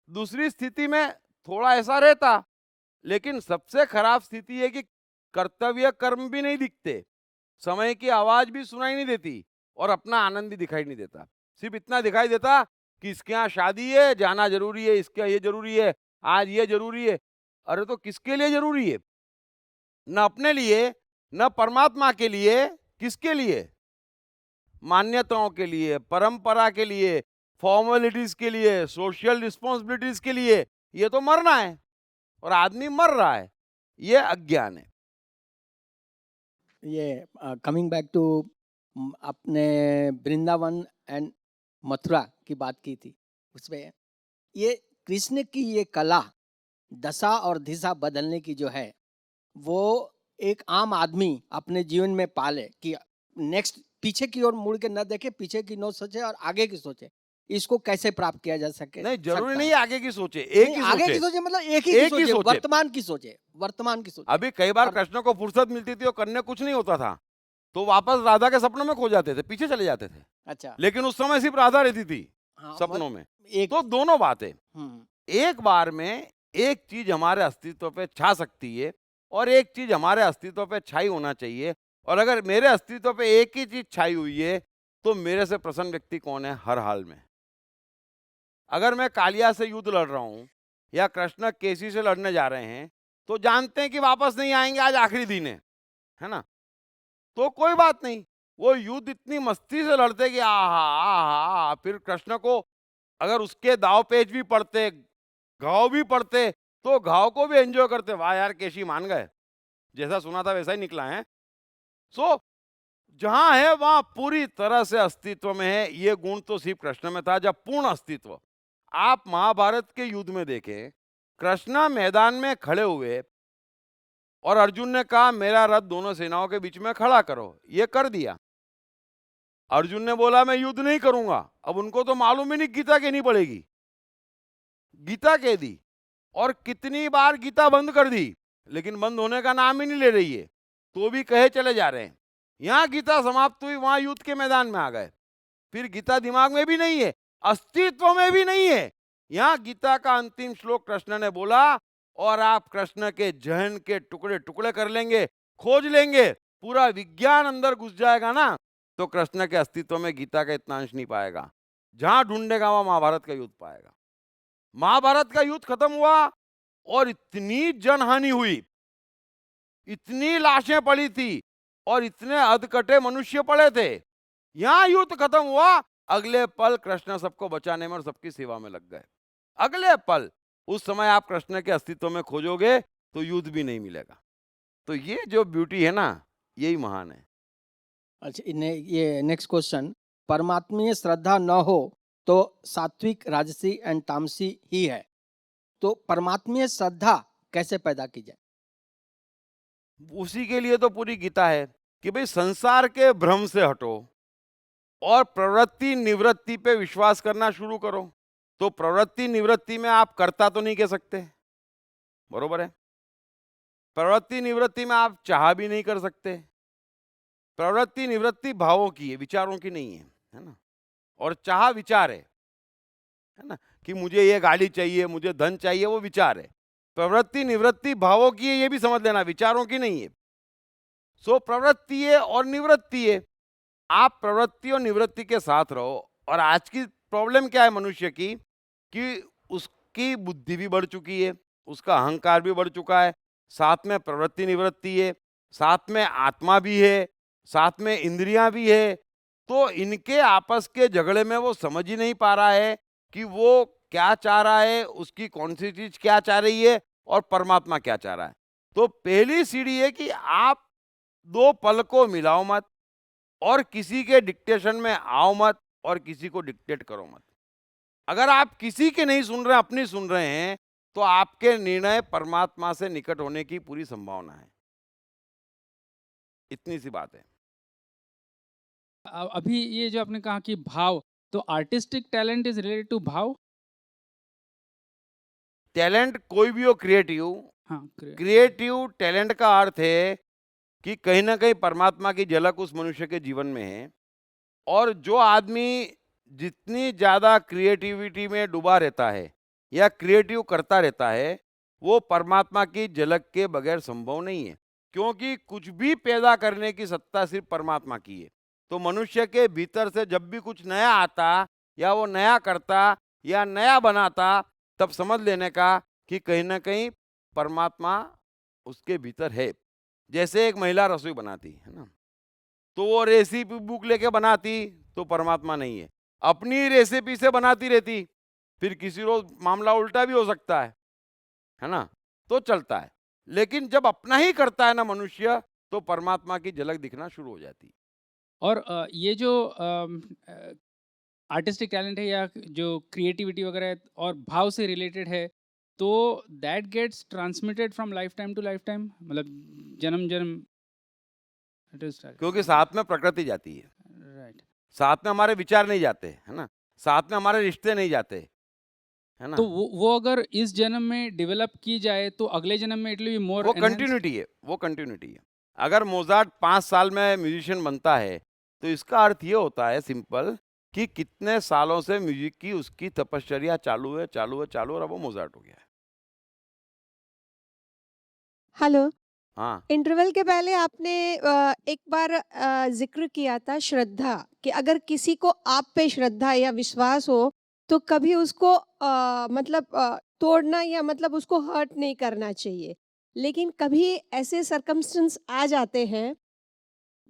दूसरी स्थिति में थोड़ा ऐसा रहता, लेकिन सबसे खराब स्थिति है कि कर्तव्य कर्म भी नहीं दिखते, समय की आवाज भी सुनाई नहीं देती और अपना आनंद भी दिखाई नहीं देता। सिर्फ इतना दिखाई देता कि इसके यहाँ शादी है, जाना जरूरी है, इसके ये जरूरी है, आज ये जरूरी है। अरे तो किसके लिए जरूरी है? न अपने लिए, न परमात्मा के लिए, किसके लिए? मान्यताओं के लिए, परंपरा के लिए, फॉर्मेलिटीज के लिए, सोशल रिस्पॉन्सिबिलिटीज के लिए। ये तो मरना है और आदमी मर रहा है, ये अज्ञान है। ये कमिंग बैक टू आपने वृंदावन एंड मथुरा की बात की थी, उसमें ये कृष्ण की ये कला दशा और दिशा बदलने की जो है, वो एक आम आदमी अपने जीवन में पाले कि नेक्स्ट पीछे की ओर मुड़ के न देखे, पीछे की न सोचे और आगे की सोचे, इसको कैसे प्राप्त किया जा सके? नहीं, जरूरी नहीं आगे की सोचे, एक ही आगे सोचे। की सोचे मतलब एक ही सोचे, वर्तमान की सोचे, वर्तमान की सोचे। अभी कई बार कृष्ण को फुर्सत मिलती थी और करने कुछ नहीं होता था, तो वापस राधा के सपनों में खो जाते थे, पीछे चले जाते थे। अच्छा, लेकिन उस समय सिर्फ राधा रहती थी सपनों में। तो दोनों बातें, एक बार में एक चीज हमारे अस्तित्व पे छा सकती है और एक चीज हमारे अस्तित्व पे छाई होना चाहिए। और अगर मेरे अस्तित्व पे एक ही चीज छाई हुई है तो मेरे से प्रसन्न व्यक्ति कौन है हर हाल में? अगर मैं कालिया से युद्ध लड़ रहा हूं या कृष्ण केसी से लड़ने जा रहे हैं, तो जानते हैं कि वापस नहीं आएंगे, आज आखिरी दिन है ना, तो कोई बात नहीं, वो युद्ध इतनी मस्ती से लड़ते कि आहा, फिर कृष्ण को अगर उसके दाव पेच भी पड़ते, घाव भी पड़ते, तो घाव को भी एंजॉय करते, वाह यार केशी मान गए, जैसा सुना था वैसा ही निकला है। सो जहां है वहां पूरी तरह से अस्तित्व में है। ये गुण तो सिर्फ कृष्ण में था, जब पूर्ण अस्तित्व। आप महाभारत के युद्ध में देखें, कृष्ण मैदान में खड़े हुए और अर्जुन ने कहा मेरा रथ दोनों सेनाओं के बीच में खड़ा करो, ये कर दिया। अर्जुन ने बोला मैं युद्ध नहीं करूंगा। अब उनको तो मालूम ही नहीं गीता कहनी पड़ेगी, गीता कह दी और कितनी बार गीता बंद कर दी, लेकिन बंद होने का नाम ही नहीं ले रही है, तो भी कहे चले जा रहे हैं। यहां गीता समाप्त हुई, वहां युद्ध के मैदान में आ गए, फिर गीता दिमाग में भी नहीं है, अस्तित्व में भी नहीं है। यहां गीता का अंतिम श्लोक कृष्ण ने बोला और आप कृष्ण के जहन के टुकड़े टुकड़े कर लेंगे, खोज लेंगे, पूरा विज्ञान अंदर घुस जाएगा ना, तो कृष्ण के अस्तित्व में गीता का इतना अंश नहीं पाएगा। जहां ढूंढेगा वहां महाभारत का युद्ध पाएगा। महाभारत का युद्ध खत्म हुआ और इतनी जनहानि हुई, इतनी लाशें पड़ी थी और इतने अधकटे मनुष्य पड़े थे। यहां युद्ध खत्म हुआ, अगले पल कृष्ण सबको बचाने में और सबकी सेवा में लग गए। अगले पल, उस समय आप कृष्ण के अस्तित्व में खोजोगे तो युद्ध भी नहीं मिलेगा। तो ये जो ब्यूटी है ना, यही महान है। अच्छा, ये नेक्स्ट क्वेश्चन, परमात्मीय श्रद्धा न हो तो सात्विक, राजसी एंड तामसी ही है, तो परमात्मीय श्रद्धा कैसे पैदा की जाए? उसी के लिए तो पूरी गीता है कि भाई संसार के भ्रम से हटो और प्रवृत्ति निवृत्ति पे विश्वास करना शुरू करो, तो प्रवृत्ति निवृत्ति में आप कर्ता तो नहीं कह सकते, बरोबर है। प्रवृत्ति निवृत्ति में आप चाह भी नहीं कर सकते। प्रवृत्ति निवृत्ति भावों की है, विचारों की नहीं है ना। और चाह विचार है ना, कि मुझे ये गाड़ी चाहिए, मुझे धन चाहिए, वो विचार है। प्रवृत्ति निवृत्ति भावों की है, ये भी समझ लेना, विचारों की नहीं है। सो प्रवृत्ति है और निवृत्ति है। आप प्रवृत्ति और निवृत्ति के साथ रहो। और आज की प्रॉब्लम क्या है मनुष्य की, कि उसकी बुद्धि भी बढ़ चुकी है, उसका अहंकार भी बढ़ चुका है, साथ में प्रवृत्ति निवृत्ति है, साथ में आत्मा भी है, साथ में इंद्रियां भी है। तो इनके आपस के झगड़े में वो समझ ही नहीं पा रहा है कि वो क्या चाह रहा है, उसकी कौन सी चीज क्या चाह रही है और परमात्मा क्या चाह रहा है। तो पहली सीढ़ी है कि आप दो पल को मिलाओ मत, और किसी के डिक्टेशन में आओ मत, और किसी को डिक्टेट करो मत। अगर आप किसी के नहीं सुन रहे, अपनी सुन रहे हैं, तो आपके निर्णय परमात्मा से निकट होने की पूरी संभावना है। इतनी सी बात है। अभी ये जो आपने कहा कि भाव, तो artistic talent is related to भाव। टैलेंट कोई भी हो, क्रिएटिव, हाँ, क्रिएटिव टैलेंट का अर्थ है कि कहीं ना कहीं परमात्मा की झलक उस मनुष्य के जीवन में है। और जो आदमी जितनी ज़्यादा क्रिएटिविटी में डूबा रहता है या क्रिएटिव करता रहता है, वो परमात्मा की झलक के बगैर संभव नहीं है। क्योंकि कुछ भी पैदा करने की सत्ता सिर्फ परमात्मा की है। तो मनुष्य के भीतर से जब भी कुछ नया आता, या वो नया करता या नया बनाता, तब समझ लेने का कि कहीं ना कहीं परमात्मा उसके भीतर है। जैसे एक महिला रसोई बनाती है ना, तो वो रेसिपी बुक लेके बनाती तो परमात्मा नहीं है, अपनी रेसिपी से बनाती रहती, फिर किसी रोज मामला उल्टा भी हो सकता है ना, तो चलता है। लेकिन जब अपना ही करता है ना मनुष्य, तो परमात्मा की झलक दिखना शुरू हो जाती है। और ये जो आर्टिस्टिक टैलेंट है या जो क्रिएटिविटी वगैरह है और भाव से रिलेटेड है, तो that gets transmitted from lifetime to lifetime, मतलब जन्म जन्म। क्योंकि साथ में प्रकृति जाती है, राइट। साथ में हमारे विचार नहीं जाते, है ना, साथ में हमारे रिश्ते नहीं जाते, है ना। तो वो अगर इस जन्म में डेवलप की जाए तो अगले जन्म में इट विल बी मोर। वो कंटिन्यूटी है, वो कंटिन्यूटी है। अगर मोजार्ट 5 साल में म्यूजिशियन बनता है, तो इसका अर्थ ये होता है सिंपल, कि कितने सालों से म्यूजिक की उसकी तपश्चर्या चालू है, और अब वो मोजार्ट हो गया है। हेलो। हाँ, इंटरवल के पहले आपने एक बार जिक्र किया था श्रद्धा, कि अगर किसी को आप पे श्रद्धा या विश्वास हो तो कभी उसको तोड़ना या मतलब उसको हर्ट नहीं करना चाहिए। लेकिन कभी ऐसे सरकमस्टेंस आ जाते हैं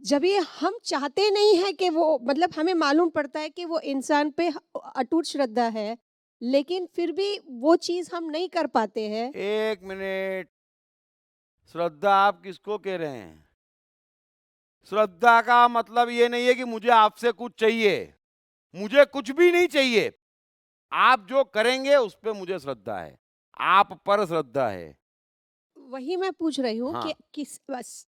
जब ये हम चाहते नहीं है कि वो, मतलब हमें मालूम पड़ता है कि वो इंसान पे अटूट श्रद्धा है, लेकिन फिर भी वो चीज हम नहीं कर पाते हैं। एक मिनट, श्रद्धा आप किसको कह रहे हैं? श्रद्धा का मतलब ये नहीं है कि मुझे आपसे कुछ चाहिए, मुझे कुछ भी नहीं चाहिए। आप जो करेंगे उस पे मुझे श्रद्धा है, आप पर श्रद्धा है। वही मैं पूछ रही हूँ हाँ। कि किस, बस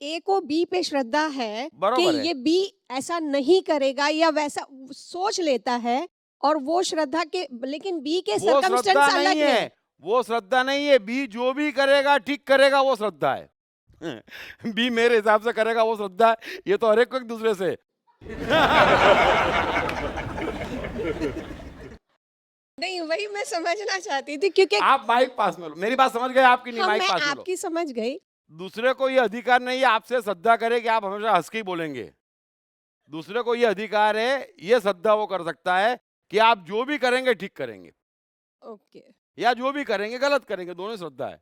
ए को बी पे श्रद्धा है कि बरोबर है। ये बी ऐसा नहीं करेगा या वैसा सोच लेता है, और वो श्रद्धा के, लेकिन बी के वो श्रद्धा सर्कमस्टेंस अलग नहीं है, वो श्रद्धा नहीं है। बी जो भी करेगा ठीक करेगा, वो श्रद्धा है। बी मेरे हिसाब से करेगा, वो श्रद्धा है। ये तो हर एक को एक दूसरे से। नहीं, वही मैं समझना चाहती थी, क्योंकि आप माइक पास में लो, मेरी बात समझ गए आपकी? नहीं, हाँ, माइक मैं पास में लो। आपकी समझ गई। दूसरे को ये अधिकार नहीं है आपसे श्रद्धा करे कि आप हमेशा हंस के ही बोलेंगे। दूसरे को ये अधिकार है, ये श्रद्धा वो कर सकता है कि आप जो भी करेंगे ठीक करेंगे, ओके। या जो भी करेंगे गलत करेंगे, दोनों श्रद्धा है।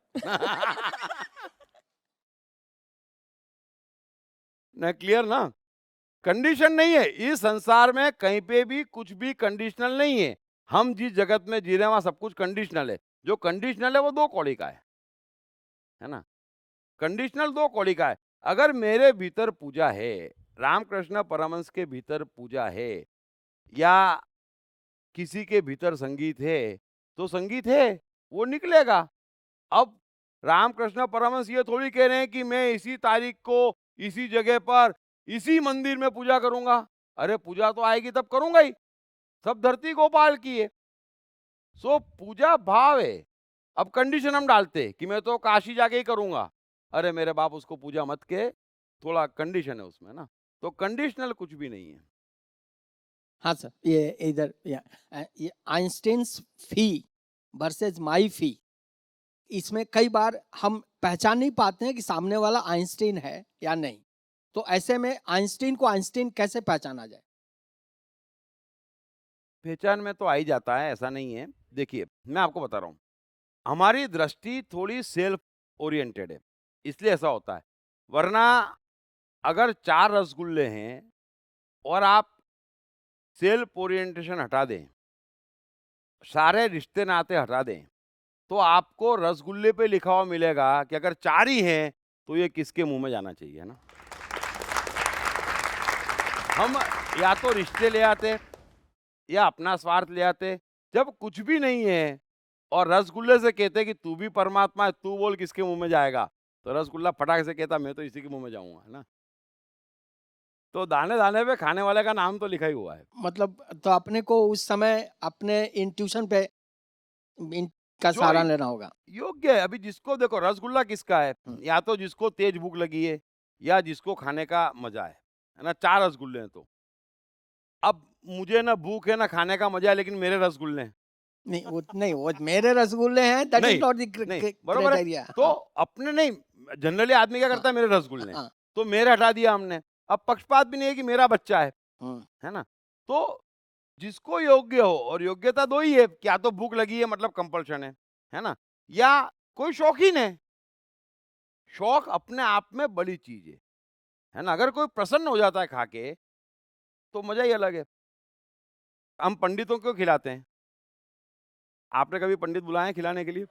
ना, क्लियर ना? कंडीशन नहीं है इस संसार में, कहीं पे भी कुछ भी कंडीशनल नहीं है। हम जिस जगत में जी रहे हैं वहां सब कुछ कंडीशनल है। जो कंडीशनल है वो दो कौड़ी का है ना। कंडीशनल दो कौड़ी का है। अगर मेरे भीतर पूजा है, रामकृष्ण परमहंस के भीतर पूजा है, या किसी के भीतर संगीत है, तो संगीत है, वो निकलेगा। अब रामकृष्ण परमहंस ये थोड़ी कह रहे हैं कि मैं इसी तारीख को इसी जगह पर इसी मंदिर में पूजा करूंगा। अरे पूजा तो आएगी तब करूंगा ही। सब धरती गोपाल की है। सो पूजा भाव है। अब कंडीशन हम डालते कि मैं तो काशी जाके ही करूंगा, अरे मेरे बाप उसको पूजा मत के, थोड़ा कंडीशन है उसमें ना, तो कंडीशनल कुछ भी नहीं है। हाँ सर, ये इधर ये आइंस्टीन्स फी वर्सेस माई फी, इसमें कई बार हम पहचान नहीं पाते हैं कि सामने वाला आइंस्टीन है या नहीं। तो ऐसे में आइंस्टीन को आइंस्टीन कैसे पहचाना जाए? पहचान में तो आ ही जाता है, ऐसा नहीं है। देखिए मैं आपको बता रहा हूँ, हमारी दृष्टि थोड़ी सेल्फ ओरिएंटेड है, इसलिए ऐसा होता है। वरना अगर 4 रसगुल्ले हैं और आप सेल्फ ओरिएंटेशन हटा दें, सारे रिश्ते नाते हटा दें, तो आपको रसगुल्ले पे लिखा हुआ मिलेगा कि अगर 4 ही हैं तो ये किसके मुंह में जाना चाहिए, है ना। हम या तो रिश्ते ले आते या अपना स्वार्थ ले आते। जब कुछ भी नहीं है और रसगुल्ले से कहते कि तू भी परमात्मा है, तू बोल किसके मुंह में जाएगा, तो रसगुल्ला फटाक से कहता मैं तो इसी के मुंह में जाऊंगा, है ना। तो दाने दाने पे खाने वाले का नाम तो लिखा ही हुआ है। मतलब तो अपने को उस समय अपने इंट्यूशन पे का जो सहारा लेना होगा। योग्य है। अभी जिसको देखो, रसगुल्ला किसका है, या तो जिसको तेज भूख लगी है या जिसको खाने का मजा है ना। 4 रसगुल्ले हैं, तो अब मुझे ना भूख है ना खाने का मजा है, लेकिन मेरे रसगुल्ले हैं। नहीं वो मेरे रसगुल्ले हैं, दैट इज नॉट द बरोबर है। तो अपने नहीं, जनरली आदमी क्या करता है, मेरे रसगुल्ले हैं, तो मेरे हटा दिया हमने। अब पक्षपात भी नहीं है कि मेरा बच्चा है ना। तो जिसको योग्य हो, और योग्यता 2 ही है, क्या तो भूख लगी है मतलब कंपल्शन है ना, या कोई शौकीन है। शौक अपने आप में बड़ी चीज है ना। अगर कोई प्रसन्न हो जाता है खा के तो मजा ही अलग है। हम पंडितों को खिलाते हैं, आपने कभी पंडित बुलाए हैं खिलाने के लिए?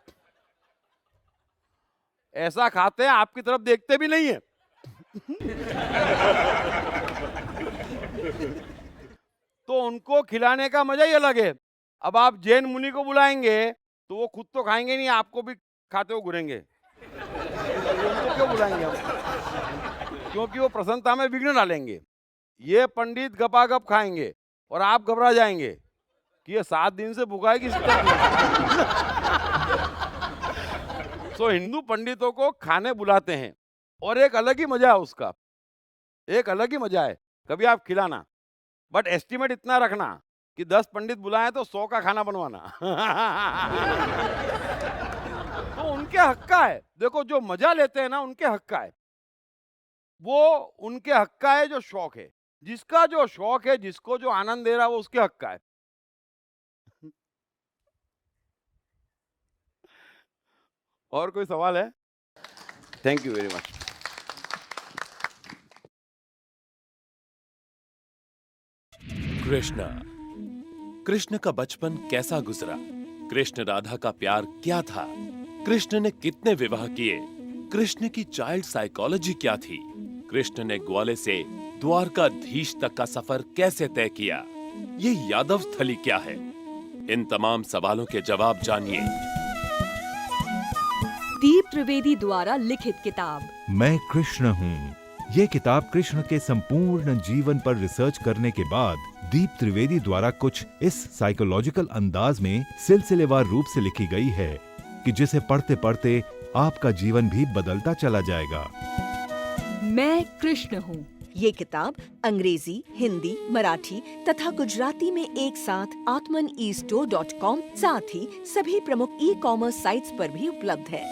ऐसा खाते हैं आपकी तरफ देखते भी नहीं है। तो उनको खिलाने का मजा ही अलग है। अब आप जैन मुनि को बुलाएंगे तो वो खुद तो खाएंगे नहीं, आपको भी खाते हुए घुरेंगे। उनको क्यों बुलाएंगे हम? क्योंकि वो प्रसन्नता में विघ्न डालेंगे। ये पंडित गपागप खाएंगे और आप घबरा जाएंगे कि ये 7 दिन से भूखा है किसी तो हिंदू पंडितों को खाने बुलाते हैं और एक अलग ही मजा है उसका, एक अलग ही मजा है। कभी आप खिलाना, बट एस्टिमेट इतना रखना कि 10 पंडित बुलाए तो 100 का खाना बनवाना। तो उनके हक का है। देखो जो मजा लेते हैं ना, उनके हक का है, वो उनके हक का है। जो शौक है, जिसका जो शौक है, जिसको जो आनंद दे रहा है, वो उसके हक का है। और कोई सवाल है? Thank you very much. Krishna. Krishna का बचपन कैसा गुजरा? कृष्ण राधा का प्यार क्या था? कृष्ण ने कितने विवाह किए? कृष्ण की चाइल्ड साइकोलॉजी क्या थी? कृष्ण ने ग्वाले से द्वारकाधीश तक का सफर कैसे तय किया? ये यादव स्थली क्या है? इन तमाम सवालों के जवाब जानिए। दीप त्रिवेदी द्वारा लिखित किताब मैं कृष्ण हूँ। ये किताब कृष्ण के संपूर्ण जीवन पर रिसर्च करने के बाद दीप त्रिवेदी द्वारा कुछ इस साइकोलॉजिकल अंदाज में सिलसिलेवार रूप से लिखी गई है कि जिसे पढ़ते पढ़ते आपका जीवन भी बदलता चला जाएगा। मैं कृष्ण हूँ। ये किताब अंग्रेजी, हिंदी, मराठी तथा गुजराती में एक साथ atmanestore.com साथ ही सभी प्रमुख ई-कॉमर्स साइट्स पर भी उपलब्ध है।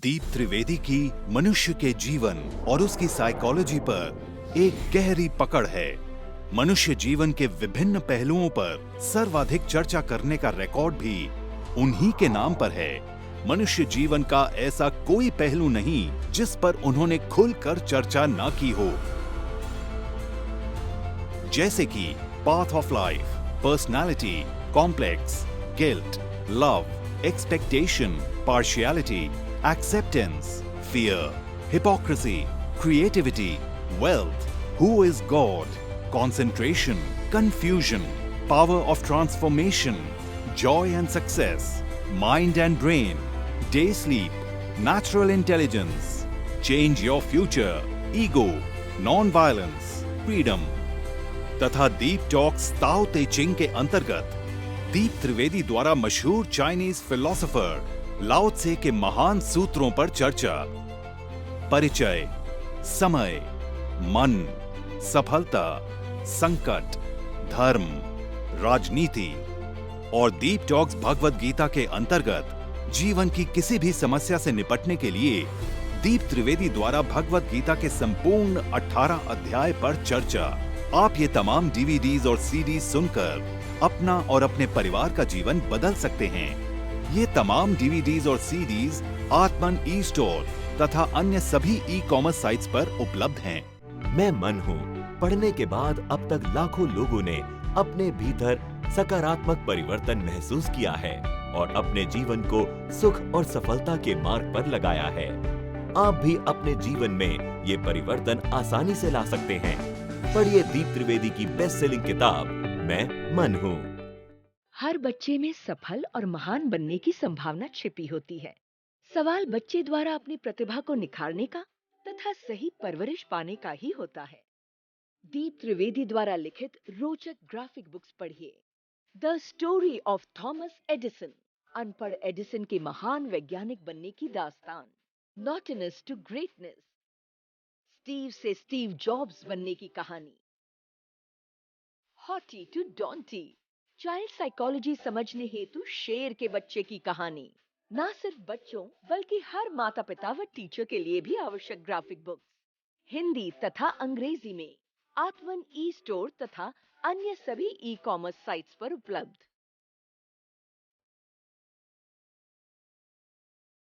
दीप त्रिवेदी की मनुष्य के जीवन और उसकी साइकोलॉजी पर एक गहरी पकड़ है। मनुष्य जीवन के विभिन्न पहलुओं पर सर्वाधिक चर्चा करने का रिकॉर्ड भी उन्हीं के नाम पर है। मनुष्य जीवन का ऐसा कोई पहलू नहीं जिस पर उन्होंने खुलकर चर्चा ना की हो, जैसे कि path of life, personality, complex, guilt, love, expectation, partiality, acceptance, fear, hypocrisy, creativity, wealth, who is God, concentration, confusion, power of transformation, joy and success, mind and brain, day sleep, natural intelligence, change your future, ego, non-violence, freedom, तथा दीप टॉक्स ताओ ते चिंग के अंतर्गत दीप त्रिवेदी द्वारा मशहूर चाइनीज फिलोसोफर लाओ त्से के महान सूत्रों पर चर्चा। परिचय, समय, मन, सफलता, संकट, धर्म, राजनीति और दीप टॉक्स भगवत गीता के अंतर्गत जीवन की किसी भी समस्या से निपटने के लिए दीप त्रिवेदी द्वारा भगवत गीता के संपूर्ण 18 अध्याय पर चर्चा। आप ये तमाम डीवीडीज और सीडीज सुनकर अपना और अपने परिवार का जीवन बदल सकते हैं। ये तमाम डीवीडीज और सीडीज आत्मन ई स्टोर तथा अन्य सभी ई कॉमर्स साइट्स पर उपलब्ध हैं। मैं मन हूँ पढ़ने के बाद अब तक लाखों लोगों ने अपने भीतर सकारात्मक परिवर्तन महसूस किया है और अपने जीवन को सुख और सफलता के मार्ग पर लगाया है। आप भी अपने जीवन में ये परिवर्तन आसानी से ला सकते हैं। पढ़िए दीप त्रिवेदी की बेस्ट सेलिंग किताब मैं मन हूँ। हर बच्चे में सफल और महान बनने की संभावना छिपी होती है। सवाल बच्चे द्वारा अपनी प्रतिभा को निखारने का तथा सही परवरिश पाने का ही होता है। दीप त्रिवेदी द्वारा लिखित रोचक ग्राफिक बुक्स पढ़िए। The story of Thomas Edison, अनपढ़ एडिसन के महान वैज्ञानिक बनने की दास्तान। नॉटिनस टू ग्रेटनेस, स्टीव से स्टीव जॉब्स बनने की कहानी। हॉटी टू डॉन्टी, चाइल्ड साइकोलॉजी समझने हेतु शेर के बच्चे की कहानी। ना सिर्फ बच्चों बल्कि हर माता पिता व टीचर के लिए भी आवश्यक ग्राफिक बुक्स हिंदी तथा अंग्रेजी में आत्मन ई स्टोर तथा अन्य सभी ई कॉमर्स साइट्स पर उपलब्ध।